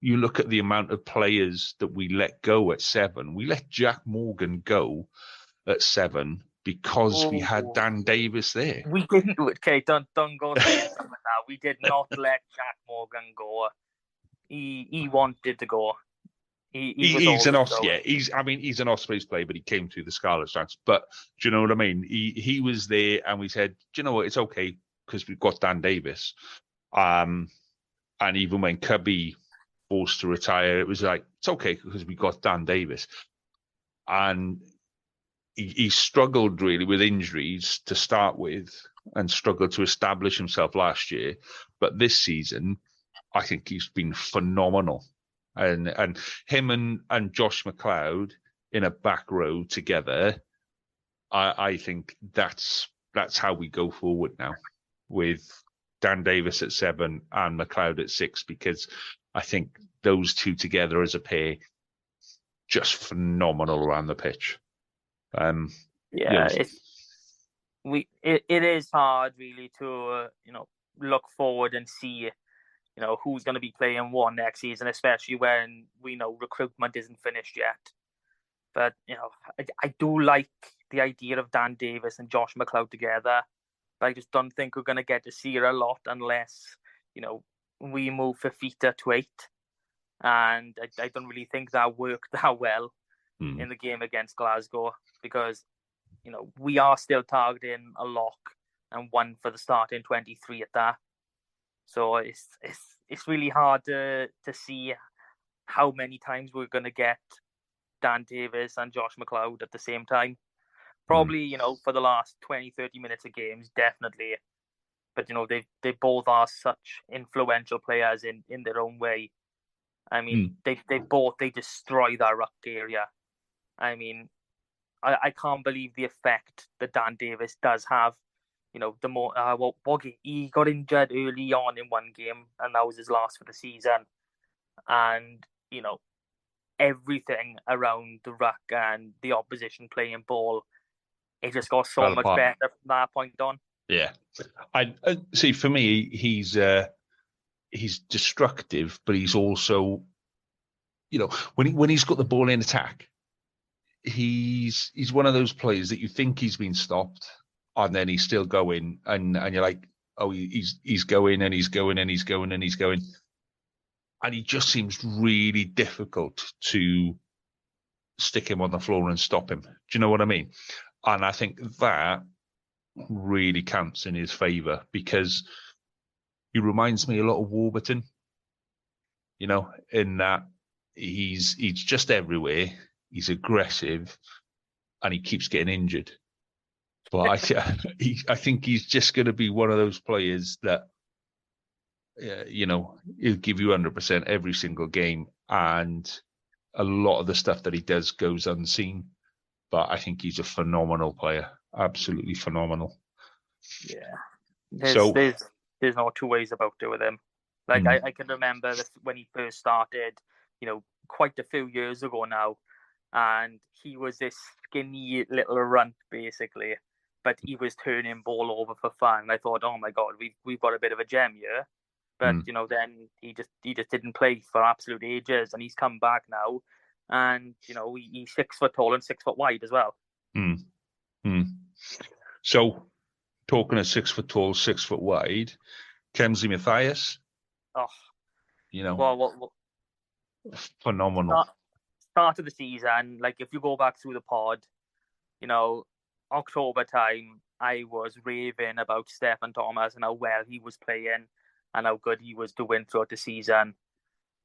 you look at the amount of players that we let go at 7. We let Jack Morgan go at 7 because we had Dan Davis there. We didn't do it, Kate. Don't go saying something like that. We did not let Jack Morgan go. He wanted to go. He's an he's an Ospreys player, but he came through the Scarlets. But do you know what I mean? He was there, and we said, do you know what? It's okay because we've got Dan Davis. And even when Cubby forced to retire, it was like, it's okay because we got Dan Davis. And he struggled really with injuries to start with, and struggled to establish himself last year. But this season, I think he's been phenomenal. And him and Josh McLeod in a back row together, I think that's how we go forward now, with Dan Davis at 7 and McLeod at 6, because I think those two together as a pair, just phenomenal around the pitch. It is hard really to look forward and see who's going to be playing what next season, especially when we know recruitment isn't finished yet. But I do like the idea of Dan Davis and Josh McLeod together, but I just don't think we're going to get to see it a lot unless we move Fafita to 8, and I don't really think that worked that well in the game against Glasgow, because we are still targeting a lock and one for the start in 23 at that. So it's really hard to see how many times we're going to get Dan Davis and Josh McLeod at the same time. Probably, for the last 20, 30 minutes of games, definitely. But, they both are such influential players in their own way. I mean, they destroy that ruck area. I mean, I can't believe the effect that Dan Davis does have. The more he got injured early on in one game, and that was his last for the season. And everything around the ruck and the opposition playing ball, it just got so Fell much apart. better from that point on. Yeah, I see. For me, he's destructive, but he's also, when he's got the ball in attack, he's one of those players that you think he's been stopped, and then he's still going, and you're like, oh, he's going and he's going and he's going and he's going, and he just seems really difficult to stick him on the floor and stop him. Do you know what I mean? And I think that really counts in his favour, because he reminds me a lot of Warburton, in that he's just everywhere. He's aggressive, and he keeps getting injured. But I think he's just going to be one of those players that, he'll give you 100% every single game, and a lot of the stuff that he does goes unseen. But I think he's a phenomenal player, absolutely phenomenal. Yeah, there's no two ways about it with him. Like I can remember this when he first started, quite a few years ago now, and he was this skinny little runt basically, but he was turning ball over for fun. I thought, oh my God, we've got a bit of a gem here. But then he just didn't play for absolute ages, and he's come back now, and he's 6 foot tall and 6 foot wide as well. So, talking of 6 foot tall, 6 foot wide, Kemsley Mathias. Oh, well, phenomenal. Start of the season, like if you go back through the pod, October time, I was raving about Stephen Thomas and how well he was playing and how good he was doing throughout the season.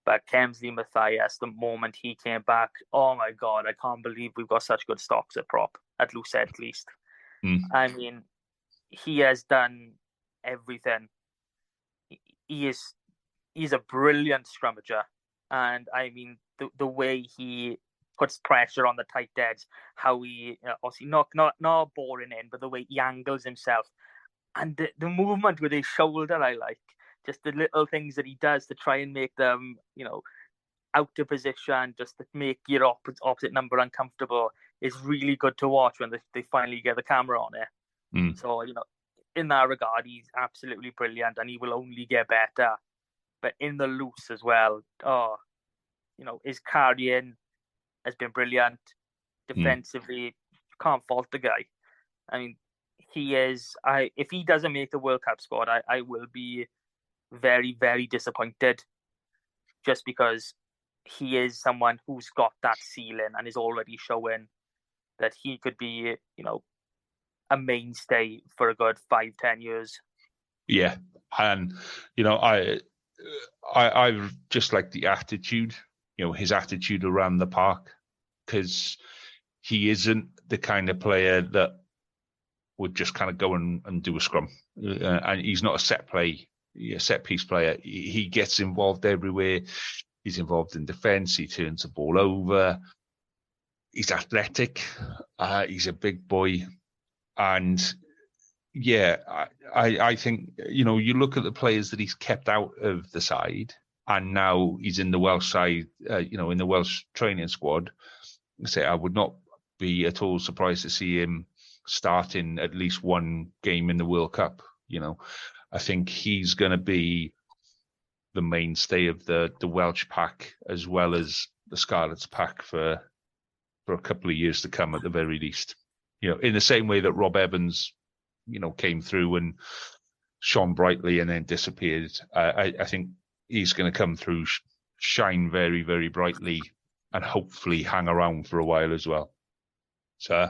But Kemsley Mathias, the moment he came back, oh my God, I can't believe we've got such good stocks at prop, at Lucette at least. I mean, he has done everything. He's a brilliant scrummager. And I mean, the way he puts pressure on the tight edge, how he, obviously not boring in, but the way he angles himself. And the movement with his shoulder, I like. Just the little things that he does to try and make them, out of position, just to make your opposite number uncomfortable, is really good to watch when they finally get the camera on it. So, in that regard, he's absolutely brilliant, and he will only get better. But in the loose as well, his carrying has been brilliant. Defensively, can't fault the guy. I mean, he is. If he doesn't make the World Cup squad, I will be very, very disappointed, just because he is someone who's got that ceiling and is already showing that he could be, a mainstay for a good 5-10 years. Yeah, and I just like the attitude, his attitude around the park, because he isn't the kind of player that would just kind of go and do a scrum, and he's not a set piece player. He gets involved everywhere. He's involved in defense. He turns the ball over. He's athletic. He's a big boy. And yeah, I think, you look at the players that he's kept out of the side, and now he's in the Welsh side, in the Welsh training squad. I would not be at all surprised to see him starting at least one game in the World Cup. I think he's going to be the mainstay of the Welsh pack, as well as the Scarlets pack for a couple of years to come at the very least. In the same way that Rob Evans, came through and shone brightly and then disappeared. I think he's going to come through, shine very, very brightly, and hopefully hang around for a while as well. So,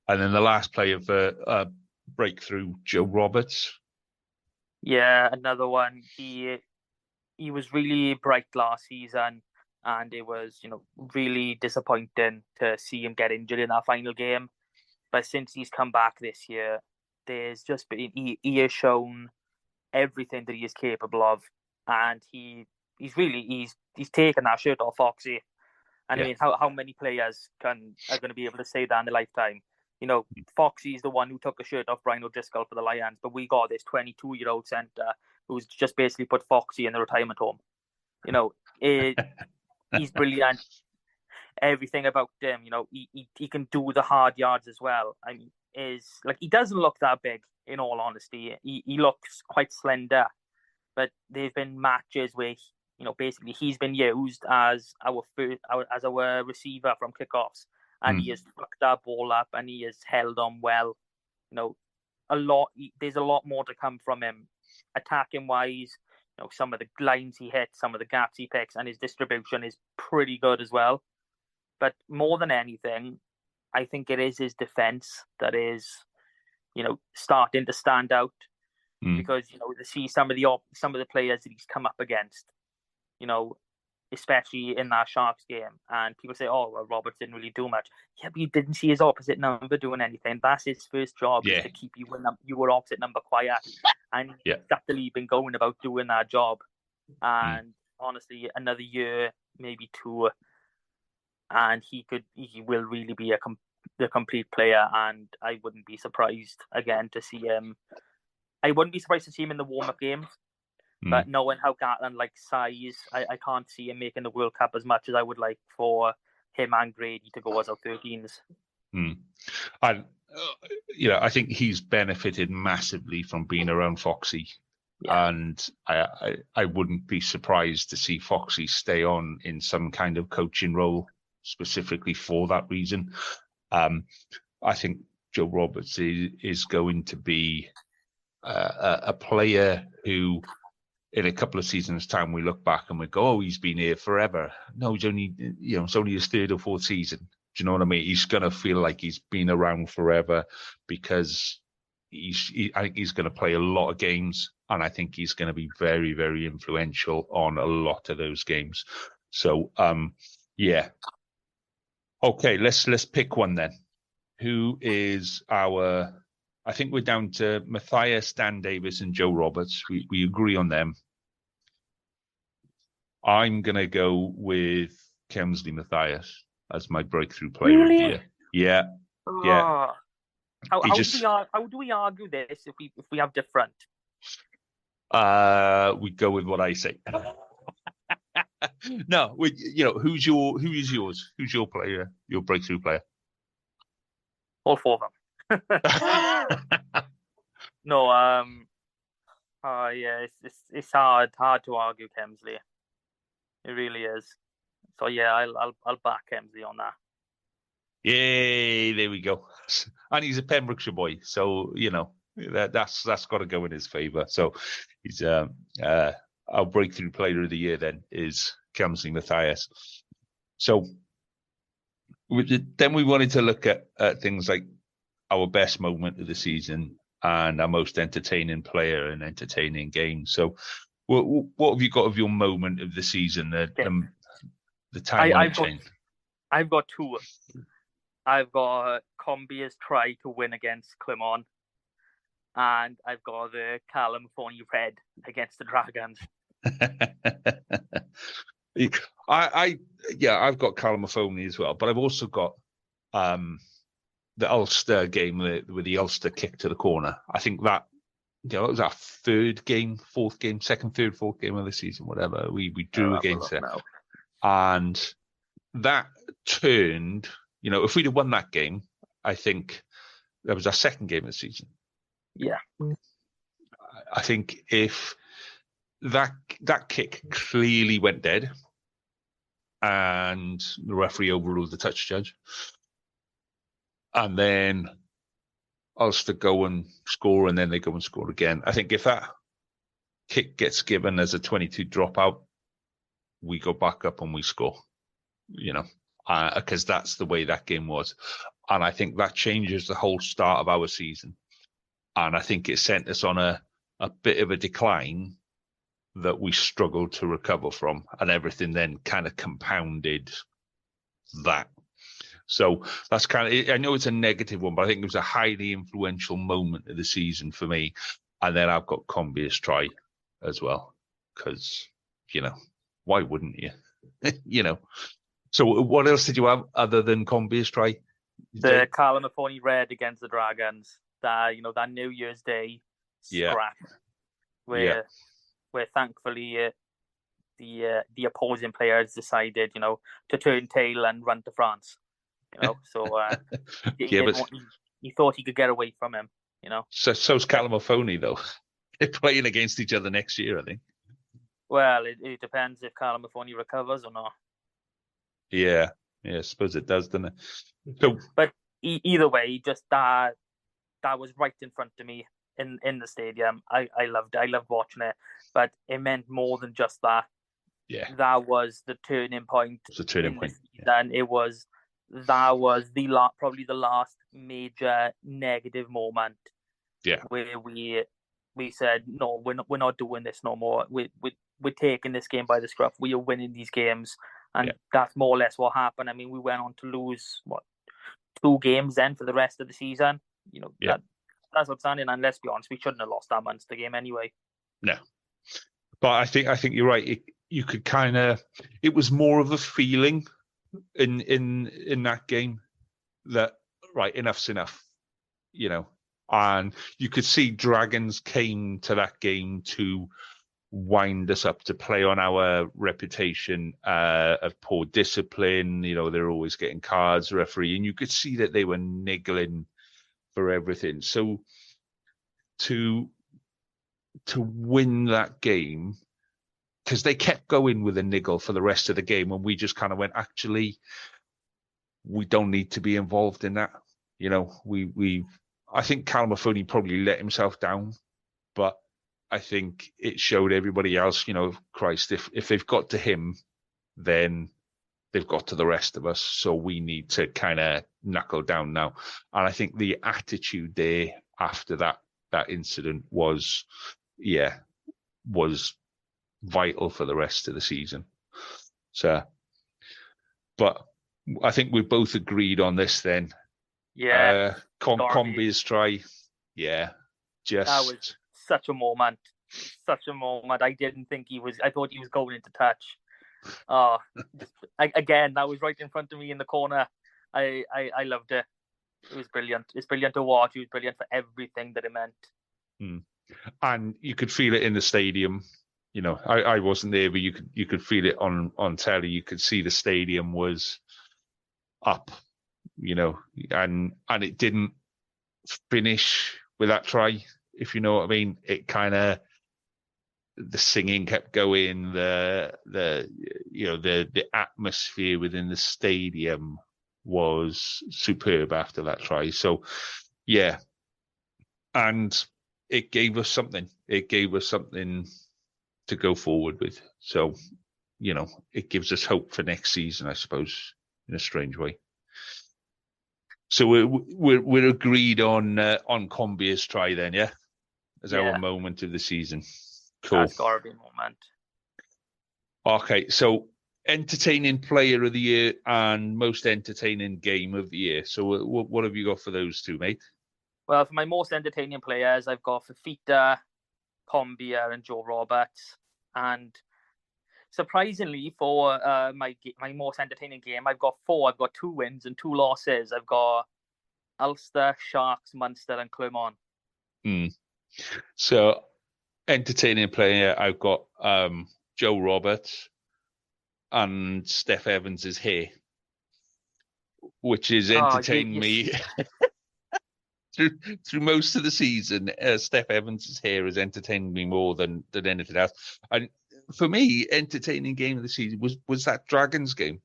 and then the last player for breakthrough, Joe Roberts. Yeah, another one. He was really bright last season, and it was, really disappointing to see him get injured in that final game. But since he's come back this year, there's just been he has shown everything that he is capable of, and he's taken that shirt off Foxy. And I mean, how many players are going to be able to say that in their lifetime? Foxy's the one who took the shirt off Brian O'Driscoll for the Lions, but we got this 22-year-old centre who's just basically put Foxy in the retirement home. He's brilliant. everything about him. He can do the hard yards as well. I mean, he doesn't look that big. In all honesty, he looks quite slender. But there've been matches where basically he's been used as our receiver from kickoffs, and he has fucked that ball up and he has held on well. There's a lot more to come from him, attacking wise. Some of the lines he hits, some of the gaps he picks, and his distribution is pretty good as well. But more than anything, I think it is his defense that is, starting to stand out. Because to see some of the players that he's come up against, especially in that Sharks game, and people say, "Oh, well, Roberts didn't really do much." Yeah, but you didn't see his opposite number doing anything. That's his first job, is to keep your opposite number quiet, and he's exactly been going about doing that job. And honestly, another year, maybe 2, and he will really be the complete player. And I wouldn't be surprised again to see him. I wouldn't be surprised to see him in the warm-up games, but knowing how Gatland likes size, I can't see him making the World Cup as much as I would like for him and Grady to go as our 13s. I think he's benefited massively from being around Foxy, and I wouldn't be surprised to see Foxy stay on in some kind of coaching role specifically for that reason. I think Joe Roberts is going to be a player who, in a couple of seasons' time, we look back and we go, "Oh, he's been here forever." No, it's only his 3rd or 4th season. Do you know what I mean? He's going to feel like he's been around forever because I think he's going to play a lot of games, and I think he's going to be very, very influential on a lot of those games. So, okay, let's pick one then. Who is our? I think we're down to Matthias, Dan Davis, and Joe Roberts. We agree on them. I'm going to go with Kemsley Matthias as my breakthrough player of the year. Yeah. How do we argue this if we have different? We go with what I say. No, who is yours? Who's your player? Your breakthrough player? All 4 of them. No, it's hard to argue Kemsley. It really is. So I'll back Kemsley on that. Yay! There we go. And he's a Pembrokeshire boy, so that's got to go in his favour. So he's our breakthrough player of the year. Then is Kemsley Matthias. So then we wanted to look at things like our best moment of the season and our most entertaining player and entertaining game. So what have you got of your moment of the season? The time when it changed? I've got 2. I've got Combia's try to win against Clermont, and I've got the Callum Forney red against the Dragons. I've got Callum Forney as well, but I've also got the Ulster game with the Ulster kick to the corner. I think that it was our 3rd game, 4th game, 2nd, 3rd, 4th game of the season, whatever. We drew against it. Now. And that turned, if we'd have won that game, I think that was our 2nd game of the season. Yeah. I think if that kick clearly went dead and the referee overruled the touch judge, and then Ulster go and score, and then they go and score again. I think if that kick gets given as a 22 dropout, we go back up and we score, because that's the way that game was. And I think that changes the whole start of our season. And I think it sent us on a bit of a decline that we struggled to recover from. And everything then kind of compounded that. So that's I know it's a negative one, but I think it was a highly influential moment of the season for me. And then I've got Combia's try as well, because, why wouldn't you? So what else did you have other than Combia's try? The Callum Forney red against the Dragons, that New Year's Day scrap, where thankfully the opposing players decided, to turn tail and run to France. So he Yeah, didn't but he thought he could get away from him. so's Callum O'Phoney though. They're playing against each other next year, I think. Well, it depends if Callum O'Phoney recovers or not. Yeah, I suppose it does, doesn't it? So, but either way, just that was right in front of me in the stadium. I loved watching it, but it meant more than just that. Yeah, that was the turning point. It's a turning in point. The season. That was probably the last major negative moment. Yeah, where we said no, we're not doing this no more. We're taking this game by the scruff. We are winning these games, and that's more or less what happened. I mean, we went on to lose 2 games then for the rest of the season. That's outstanding. And let's be honest, we shouldn't have lost that Munster game anyway. No, but I think you're right. You could kind of. It was more of a feeling in that game that right, enough's enough, and you could see Dragons came to that game to wind us up, to play on our reputation of poor discipline. They're always getting cards, referee, and you could see that they were niggling for everything. So to win that game, because they kept going with a niggle for the rest of the game, and we just kind of went, actually, we don't need to be involved in that. I think Callum O'Phoney probably let himself down, but I think it showed everybody else, Christ, if they've got to him, then they've got to the rest of us. So we need to kind of knuckle down now. And I think the attitude there after that incident was vital for the rest of the season. So, but I think we both agreed on this then. Yeah. Combi's try. Yeah. That was such a moment. I didn't think I thought he was going into touch. Again, that was right in front of me in the corner. I loved it. It was brilliant. It's brilliant to watch. It was brilliant for everything that it meant. And you could feel it in the stadium. I wasn't there, but you could feel it on telly. You could see the stadium was up, and it didn't finish with that try, if you know what I mean. It kind of, the singing kept going, the atmosphere within the stadium was superb after that try. So yeah, and it gave us something. It gave us something to go forward with. So, it gives us hope for next season, I suppose, in a strange way. So we're agreed on Combia's try then, yeah, as our moment of the season. Cool. That's gotta be a moment. Okay, so entertaining player of the year and most entertaining game of the year. So what have you got for those two, mate? Well, for my most entertaining players, I've got Fifita, Combia, and Joe Roberts. And surprisingly, for my most entertaining game, I've got 4. I've got 2 wins and 2 losses. I've got Ulster, Sharks, Munster, and Clermont. So, entertaining player, I've got Joe Roberts and Steph Evans' hair, which has entertained me through most of the season. Steph Evans' hair has entertained me more than anything else. And for me, entertaining game of the season was that Dragons game,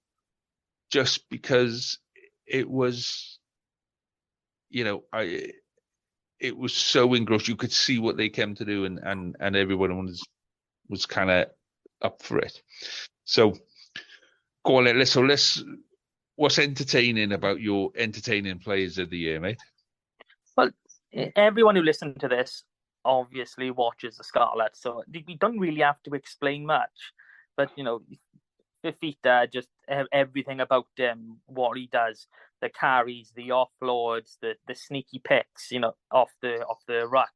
just because it was, it was so engrossed. You could see what they came to do, and everyone was kind of up for it. So go on, let's. What's entertaining about your entertaining players of the year, mate? Well, everyone who listened to this obviously watches the Scarlets, so we don't really have to explain much. But Fifita, just everything about him, what he does, the carries, the offloads, the sneaky picks, off the ruck,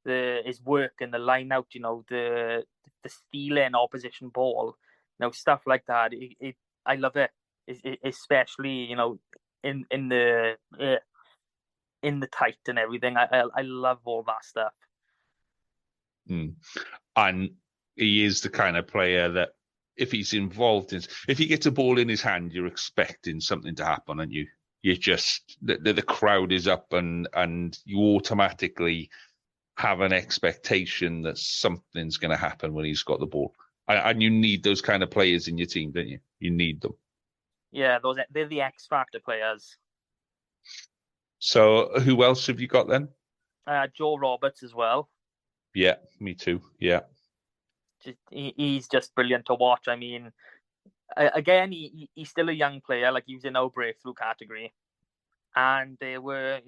his work in the line out, the stealing opposition ball, stuff like that. I love it, especially in the tight and everything. I love all that stuff. And he is the kind of player that if he's involved in, if he gets a ball in his hand, you're expecting something to happen, aren't you? You just the crowd is up, and you automatically have an expectation that something's going to happen when he's got the ball. And you need those kind of players in your team, don't you? You need them. Yeah, they're the X Factor players. So who else have you got then? Joe Roberts as well. Yeah, me too. Yeah. He's just brilliant to watch. I mean, again, he's still a young player. Like, he was in our breakthrough category. And there were,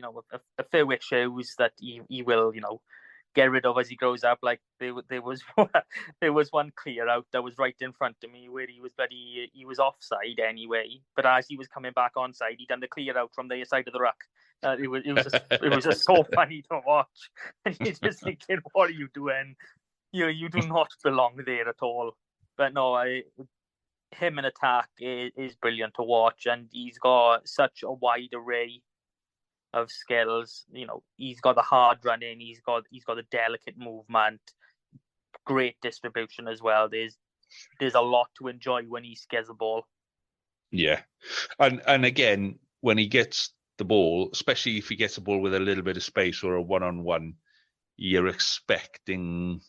a few issues that he will, get rid of as he grows up. Like, there was there was one clear out that was right in front of me where he was offside anyway. But as he was coming back onside, he done the clear out from the side of the ruck. It was just so funny to watch. And you're just thinking, what are you doing? You do not belong there at all. But no, him in attack is brilliant to watch, and he's got such a wide array of skills. He's got the hard running, he's got the delicate movement, great distribution as well. There's a lot to enjoy when he gets the ball. Yeah, and again, when he gets the ball, especially if he gets the ball with a little bit of space or a one-on-one, you're expecting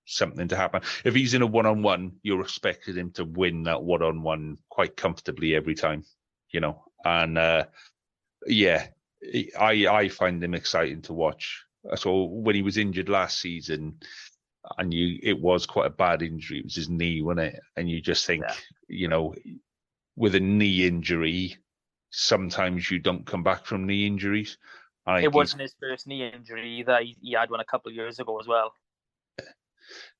something to happen. If he's in a one-on-one, you're expecting him to win that one-on-one quite comfortably every time, and yeah, I find him exciting to watch. So when he was injured last season, and it was quite a bad injury, it was his knee, wasn't it? And you just think, with a knee injury, sometimes you don't come back from knee injuries. It wasn't his first knee injury either. He had one a couple of years ago as well.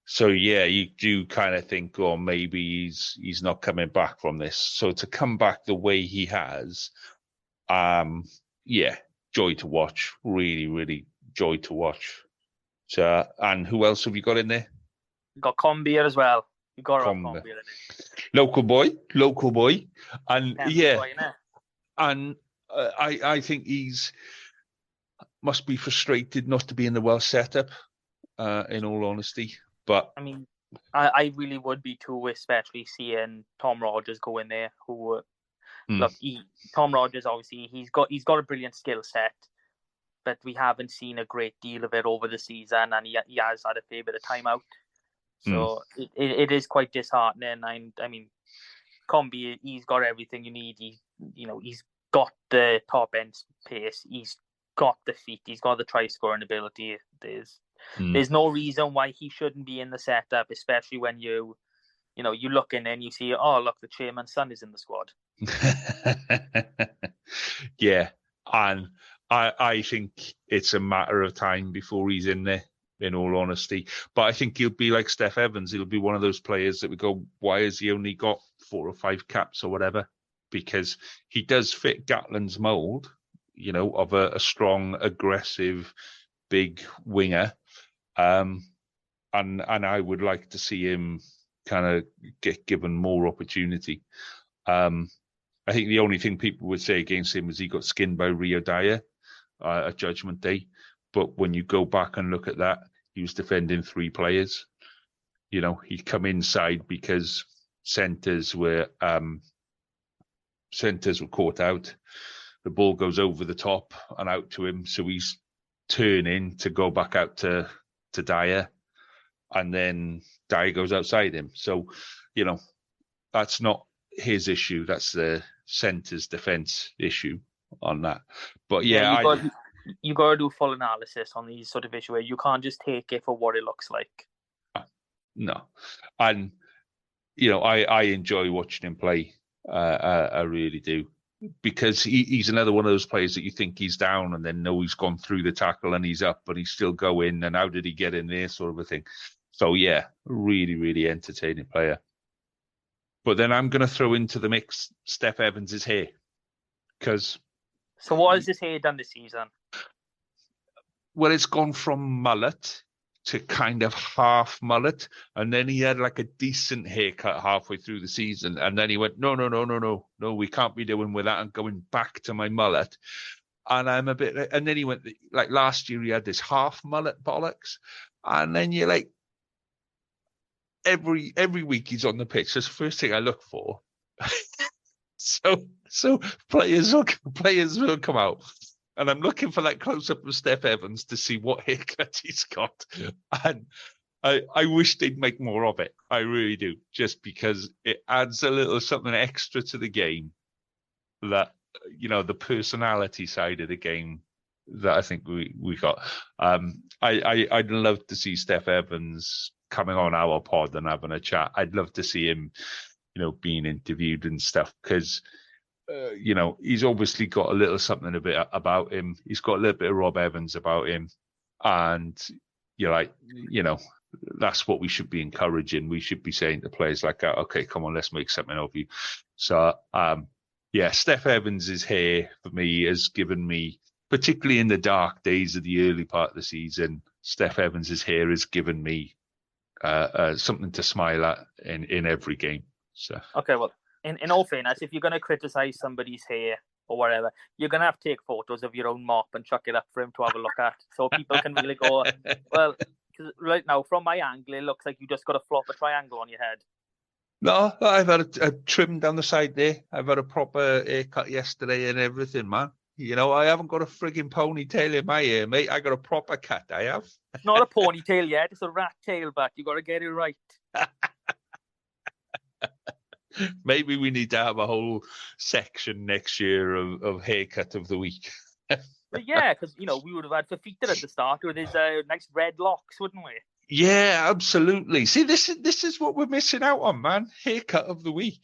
So yeah, you do kind of think, oh, maybe he's not coming back from this. So to come back the way he has, yeah, joy to watch. Really, really joy to watch. So, and who else have you got in there? You got Combier as well. You got Combier in there. Local boy, and yeah, boy, and I think he's must be frustrated not to be in the well setup. In all honesty. But I mean, I really would be too, especially seeing Tom Rogers go in there. Look, Tom Rogers, obviously, he's got a brilliant skill set, but we haven't seen a great deal of it over the season, and he has had a fair bit of time out. So it is quite disheartening. I mean, Combi, he's got everything you need. He's got the top end pace. He's got the feet. He's got the try scoring ability. There's no reason why he shouldn't be in the setup, especially when you look in and you see, oh, look, the chairman's son is in the squad. Yeah, and I think it's a matter of time before he's in there, in all honesty. But I think he'll be like Steph Evans. He'll be one of those players that we go, why has he only got 4 or 5 caps or whatever? Because he does fit Gatland's mould, of a strong, aggressive, big winger. And I would like to see him kind of get given more opportunity. I think the only thing people would say against him is he got skinned by Rio Dyer at Judgment Day. But when you go back and look at that, he was defending 3 players. He'd come inside because centres were caught out. The ball goes over the top and out to him, so he's turning to go back out to Dyer, and then Dyer goes outside him. So, that's not his issue. That's the centre's defence issue on that. But yeah, you got to do full analysis on these sort of issues. Where you can't just take it for what it looks like. No, and I enjoy watching him play. I really do. Because he's another one of those players that you think he's down and then know he's gone through the tackle and he's up, but he's still going. And how did he get in there, sort of a thing? So yeah, really, really entertaining player. But then I'm going to throw into the mix Steph Evans' hair, because. So what has his hair done this season? Well, it's gone from mullet to kind of half mullet, and then he had like a decent haircut halfway through the season, and then he went, no, we can't be doing with that. I'm going back to my mullet, and I'm a bit. And then he went, like last year, he had this half mullet bollocks, and then you're like, every week he's on the pitch. That's the first thing I look for. So players will come out, and I'm looking for that close up of Steph Evans to see what haircut he's got, and I wish they'd make more of it. I really do, just because it adds a little something extra to the game. That, the personality side of the game that I think we got. I'd love to see Steph Evans coming on our pod and having a chat. I'd love to see him, being interviewed and stuff, because he's obviously got a little something a bit about him. He's got a little bit of Rob Evans about him, and that's what we should be encouraging. We should be saying to players like, okay, come on, let's make something of you. So, Steph Evans' hair for me has given me, particularly in the dark days of the early part of the season, Steph Evans' hair has given me something to smile at in every game. So okay, well, in all fairness, if you're going to criticize somebody's hair or whatever, you're going to have to take photos of your own mop and chuck it up for him to have a look at, so people can really go, well, because right now, from my angle, it looks like you just got to flop a triangle on your head. No, I've had a trim down the side there. I've had a proper haircut yesterday and everything, man. I haven't got a frigging ponytail in my hair, mate. I got a proper cut, I have. It's not a ponytail yet. It's a rat tail, but you got to get it right. Maybe we need to have a whole section next year of haircut of the week. But yeah, because, we would have had Fafita at the start with his nice red locks, wouldn't we? Yeah, absolutely. See, this is what we're missing out on, man. Haircut of the week.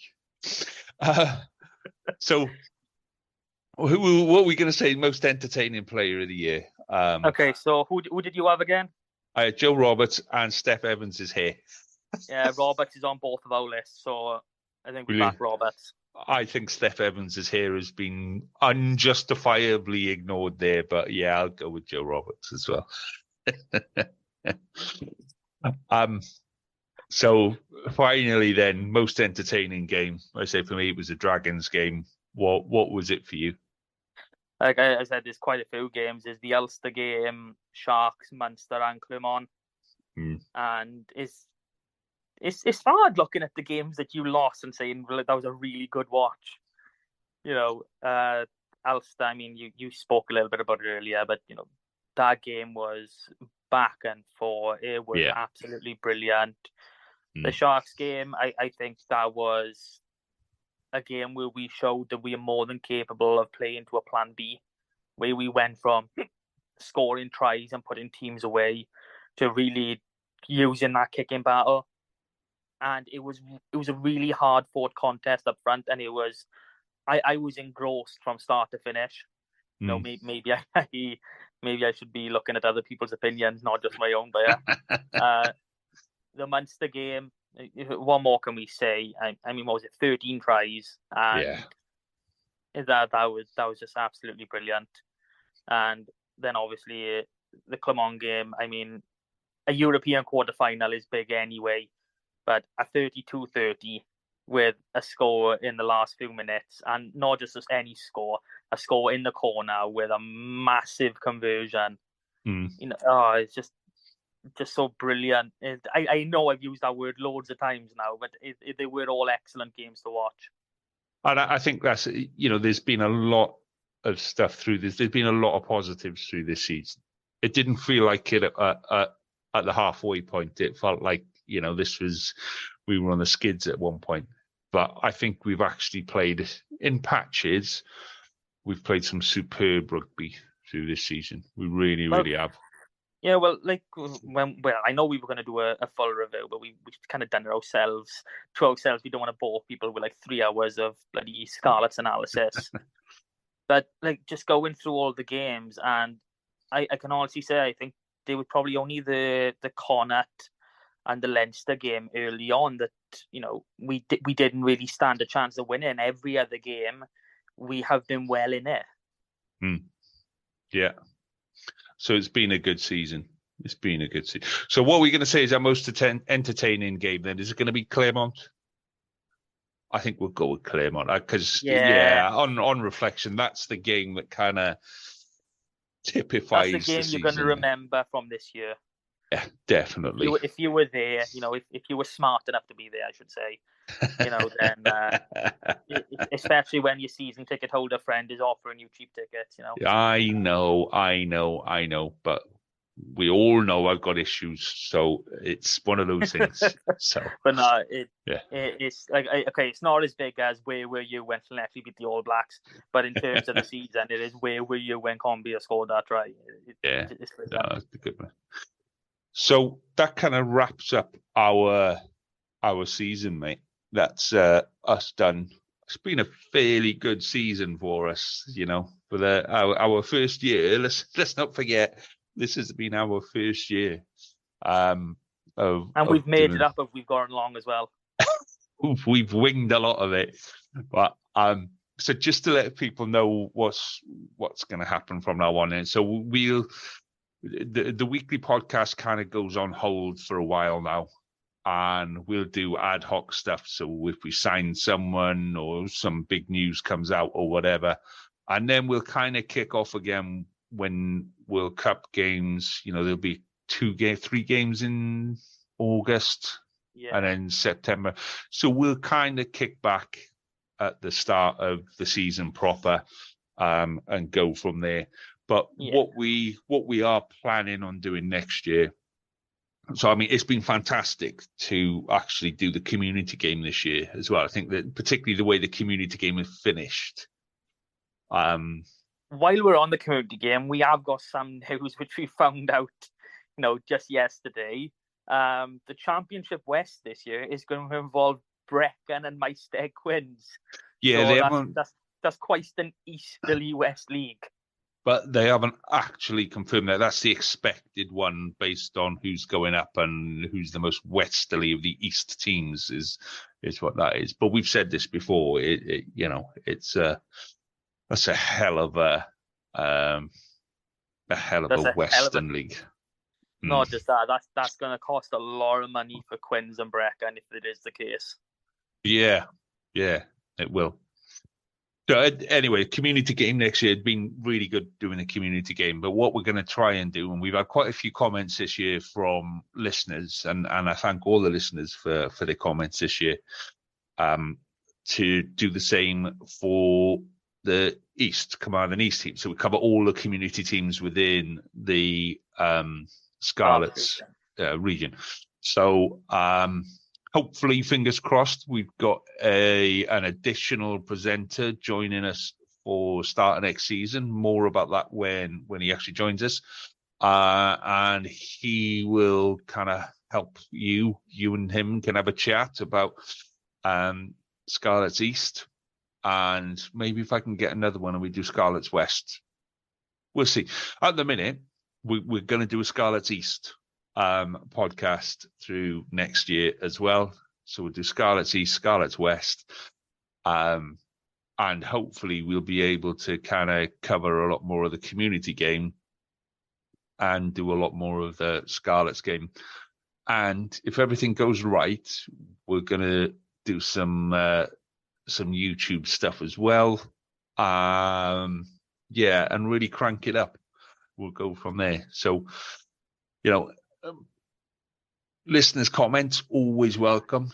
So, what are we going to say? Most entertaining player of the year. Okay, so who did you have again? Joe Roberts and Steph Evans' hair. Yeah, Roberts is on both of our lists, so I think we back Roberts. I think Steph Evans' hair has been unjustifiably ignored there, but yeah, I'll go with Joe Roberts as well. So finally then, most entertaining game. I say for me it was a Dragons game. What was it for you? Like I said, there's quite a few games. There's the Ulster game, Sharks, Munster and Clermont. And it's hard looking at the games that you lost and saying, well, that was a really good watch. Ulster, I mean, you spoke a little bit about it earlier, but, that game was back and forth. It was absolutely brilliant. The Sharks game, I think that was a game where we showed that we are more than capable of playing to a plan B, where we went from scoring tries and putting teams away to really using that kicking battle. And it was a really hard fought contest up front, and it was I was engrossed from start to finish. Maybe I should be looking at other people's opinions, not just my own. But the Munster game, what more can we say? I mean, what was it? 13 tries, and that was just absolutely brilliant. And then obviously the Clermont game. I mean, a European quarterfinal is big anyway, but a 32-30 with a score in the last few minutes, and not just any score, a score in the corner with a massive conversion. It's just so brilliant. I know I've used that word loads of times now, but they were all excellent games to watch. And I think that's, there's been a lot of stuff through this. There's been a lot of positives through this season. It didn't feel like it at the halfway point. It felt like, we were on the skids at one point. But I think we've actually played in patches. We've played some superb rugby through this season. We really have. Yeah, well, I know we were going to do a full review, but we've kind of done it ourselves. We don't want to bore people with 3 hours of bloody Scarlets analysis. But just going through all the games, and I can honestly say I think they were probably only the Connacht and the Leinster game early on that we didn't really stand a chance of winning. Every other game, we have been well in it. Yeah. So it's been a good season. So what are we going to say is our most entertaining game then? Is it going to be Clermont? I think we'll go with Clermont because on reflection, that's the game that kind of typifies that's the game the you're going to season. remember from this year. Yeah, definitely. If you were there, if you were smart enough to be there, I should say, then especially when your season ticket holder friend is offering you cheap tickets, I know, but we all know I've got issues, so it's one of those things. So, but no, yeah, it's like, okay, it's not as big as where were you when Llanelli beat the All Blacks, but in terms of the season, it is where were you when Combia scored that try. yeah, that's a good one. So that kind of wraps up our season, mate. That's us done. It's been a fairly good season for us, for our first year. Let's not forget this has been our first year. And we've made it up as we've gone along as well. We've winged a lot of it, but so just to let people know what's going to happen from now on, and so the weekly podcast kind of goes on hold for a while now, and we'll do ad hoc stuff. So if we sign someone or some big news comes out or whatever, and then we'll kind of kick off again when World Cup games. There'll be 3 games in August, and then September. So we'll kind of kick back at the start of the season proper, and go from there. But what we are planning on doing next year. So, I mean, it's been fantastic to actually do the community game this year as well. I think that particularly the way the community game is finished. While we're on the community game, we have got some news which we found out, just yesterday. The Championship West this year is going to involve Brecon and Maesteg Quins. Yeah, so that's quite an easterly West League. But they haven't actually confirmed that. That's the expected one based on who's going up and who's the most westerly of the East teams is what that is. But we've said this before. That's a hell of a Western league. Not just that. That's going to cost a lot of money for Quins and Brecon if it is the case. Yeah, it will. So anyway, community game next year had been really good doing a community game. But what we're going to try and do, and we've had quite a few comments this year from listeners, and I thank all the listeners for their comments this year, to do the same for the East, Command and East team. So we cover all the community teams within the Scarlets region. So hopefully, fingers crossed, we've got an additional presenter joining us for start of next season. More about that when he actually joins us. And he will kind of help you and him can have a chat about Scarlets East. And maybe if I can get another one and we do Scarlets West. We'll see. At the minute, we're going to do a Scarlets East podcast through next year as well. So we'll do Scarlets East, Scarlets West, and hopefully we'll be able to kind of cover a lot more of the community game and do a lot more of the Scarlets game. And if everything goes right, we're going to do some YouTube stuff as well. And really crank it up. We'll go from there. So, listeners' comments always welcome.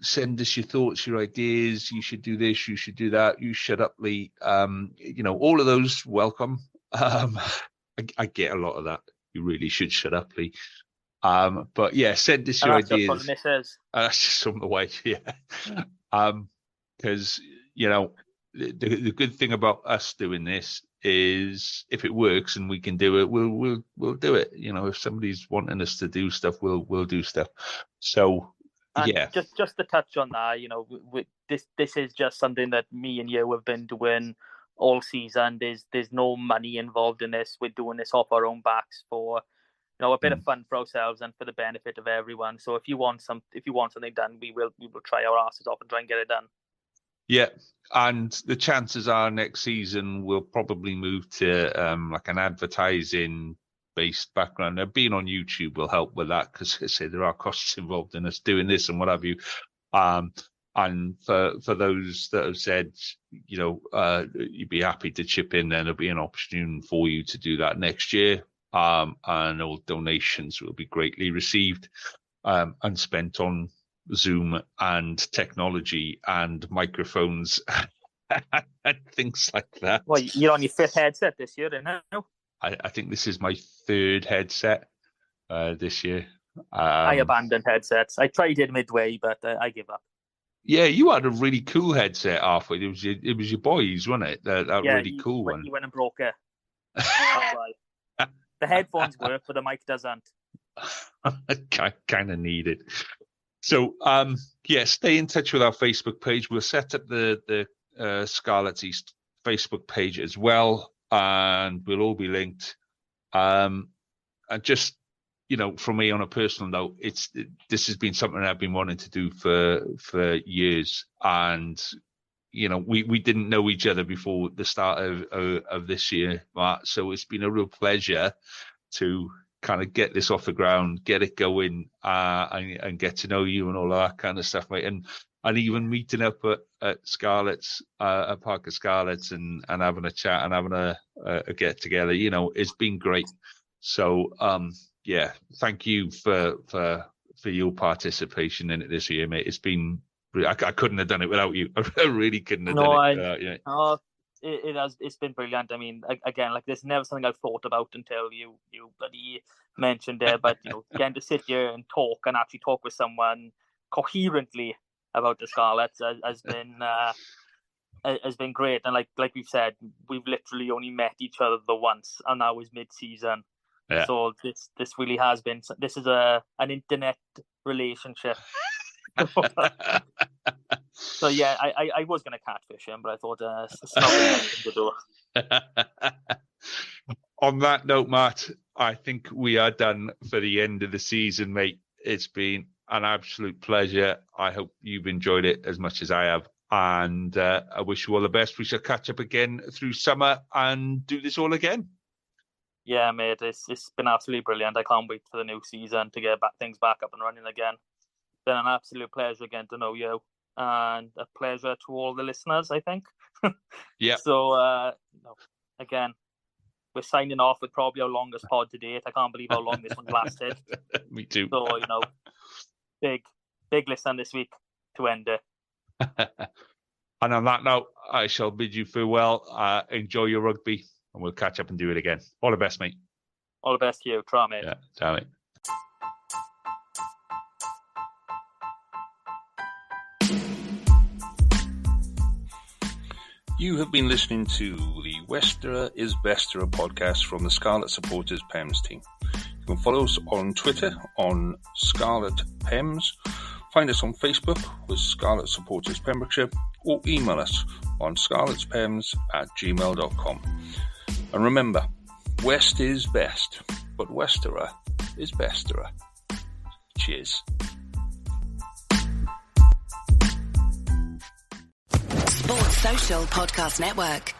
Send us your thoughts, your ideas. You should do this. You should do that. You shut up, Lee. All of those welcome. I get a lot of that. You really should shut up, Lee. But yeah, send us your ideas. That's just some of the way. Yeah. Because the good thing about us doing this is if it works and we can do it, we'll do it. If somebody's wanting us to do stuff, we'll do stuff. So just to touch on that, this is just something that me and you have been doing all season. There's no money involved in this. We're doing this off our own backs for a bit of fun for ourselves and for the benefit of everyone. So if you want something done, we will try our asses off and try and get it done. Yeah, and the chances are next season we'll probably move to like an advertising-based background. Now, being on YouTube will help with that because I say there are costs involved in us doing this and what have you. And for those that have said, you'd be happy to chip in, then there'll be an opportunity for you to do that next year. and all donations will be greatly received and spent on Zoom and technology and microphones and things like that. Well, you're on your 5th headset this year, isn't it? I think this is my 3rd headset this year. I abandoned headsets. I tried it midway, but I give up. Yeah, you had a really cool headset halfway. It was your boys, wasn't it? That really cool one. You went and broke it. That's why. The headphones work, but the mic doesn't. I kind of need it. So, stay in touch with our Facebook page. We'll set up the Scarlets East Facebook page as well, and we'll all be linked. And just, for me on a personal note, this has been something I've been wanting to do for years, and we didn't know each other before the start of this year, Matt. So it's been a real pleasure to kind of get this off the ground, get it going, and get to know you and all that kind of stuff, mate. And even meeting up at Scarlets, at Parker Scarlets, and having a chat and having a get together, it's been great. So, thank you for your participation in it this year, mate. It's been, I couldn't have done it without you. I really couldn't have done it without you. It's been brilliant. I mean, again, like, there's never something I've thought about until you bloody mentioned it. But getting to sit here and talk and actually talk with someone coherently about the Scarlets has been great. And like we've said, we've literally only met each other the once, and that was mid-season. Yeah. So this really has been. This is an internet relationship. So yeah, I was going to catfish him, but I thought it's not really nothing to do. On that note, Matt, I think we are done for the end of the season, mate. It's been an absolute pleasure. I hope you've enjoyed it as much as I have, and I wish you all the best. We shall catch up again through summer and do this all again. Yeah, mate, it's been absolutely brilliant. I can't wait for the new season to get things back up and running again. It's been an absolute pleasure again to know you, and a pleasure to all the listeners, I think. Yeah. So, again, we're signing off with probably our longest pod to date. I can't believe how long this one lasted. Me too. So, big listen this week to end it. And on that note, I shall bid you farewell. Enjoy your rugby, and we'll catch up and do it again. All the best, mate. All the best to you. Try, mate. Yeah, try, mate. You have been listening to the Westerer is Besterer podcast from the Scarlet Supporters PEMS team. You can follow us on Twitter on Scarlet PEMS, find us on Facebook with Scarlet Supporters Pembrokeshire, or email us on scarletspems@gmail.com. And remember, West is best, but Westerer is Besterer. Cheers. Sports Social Podcast Network.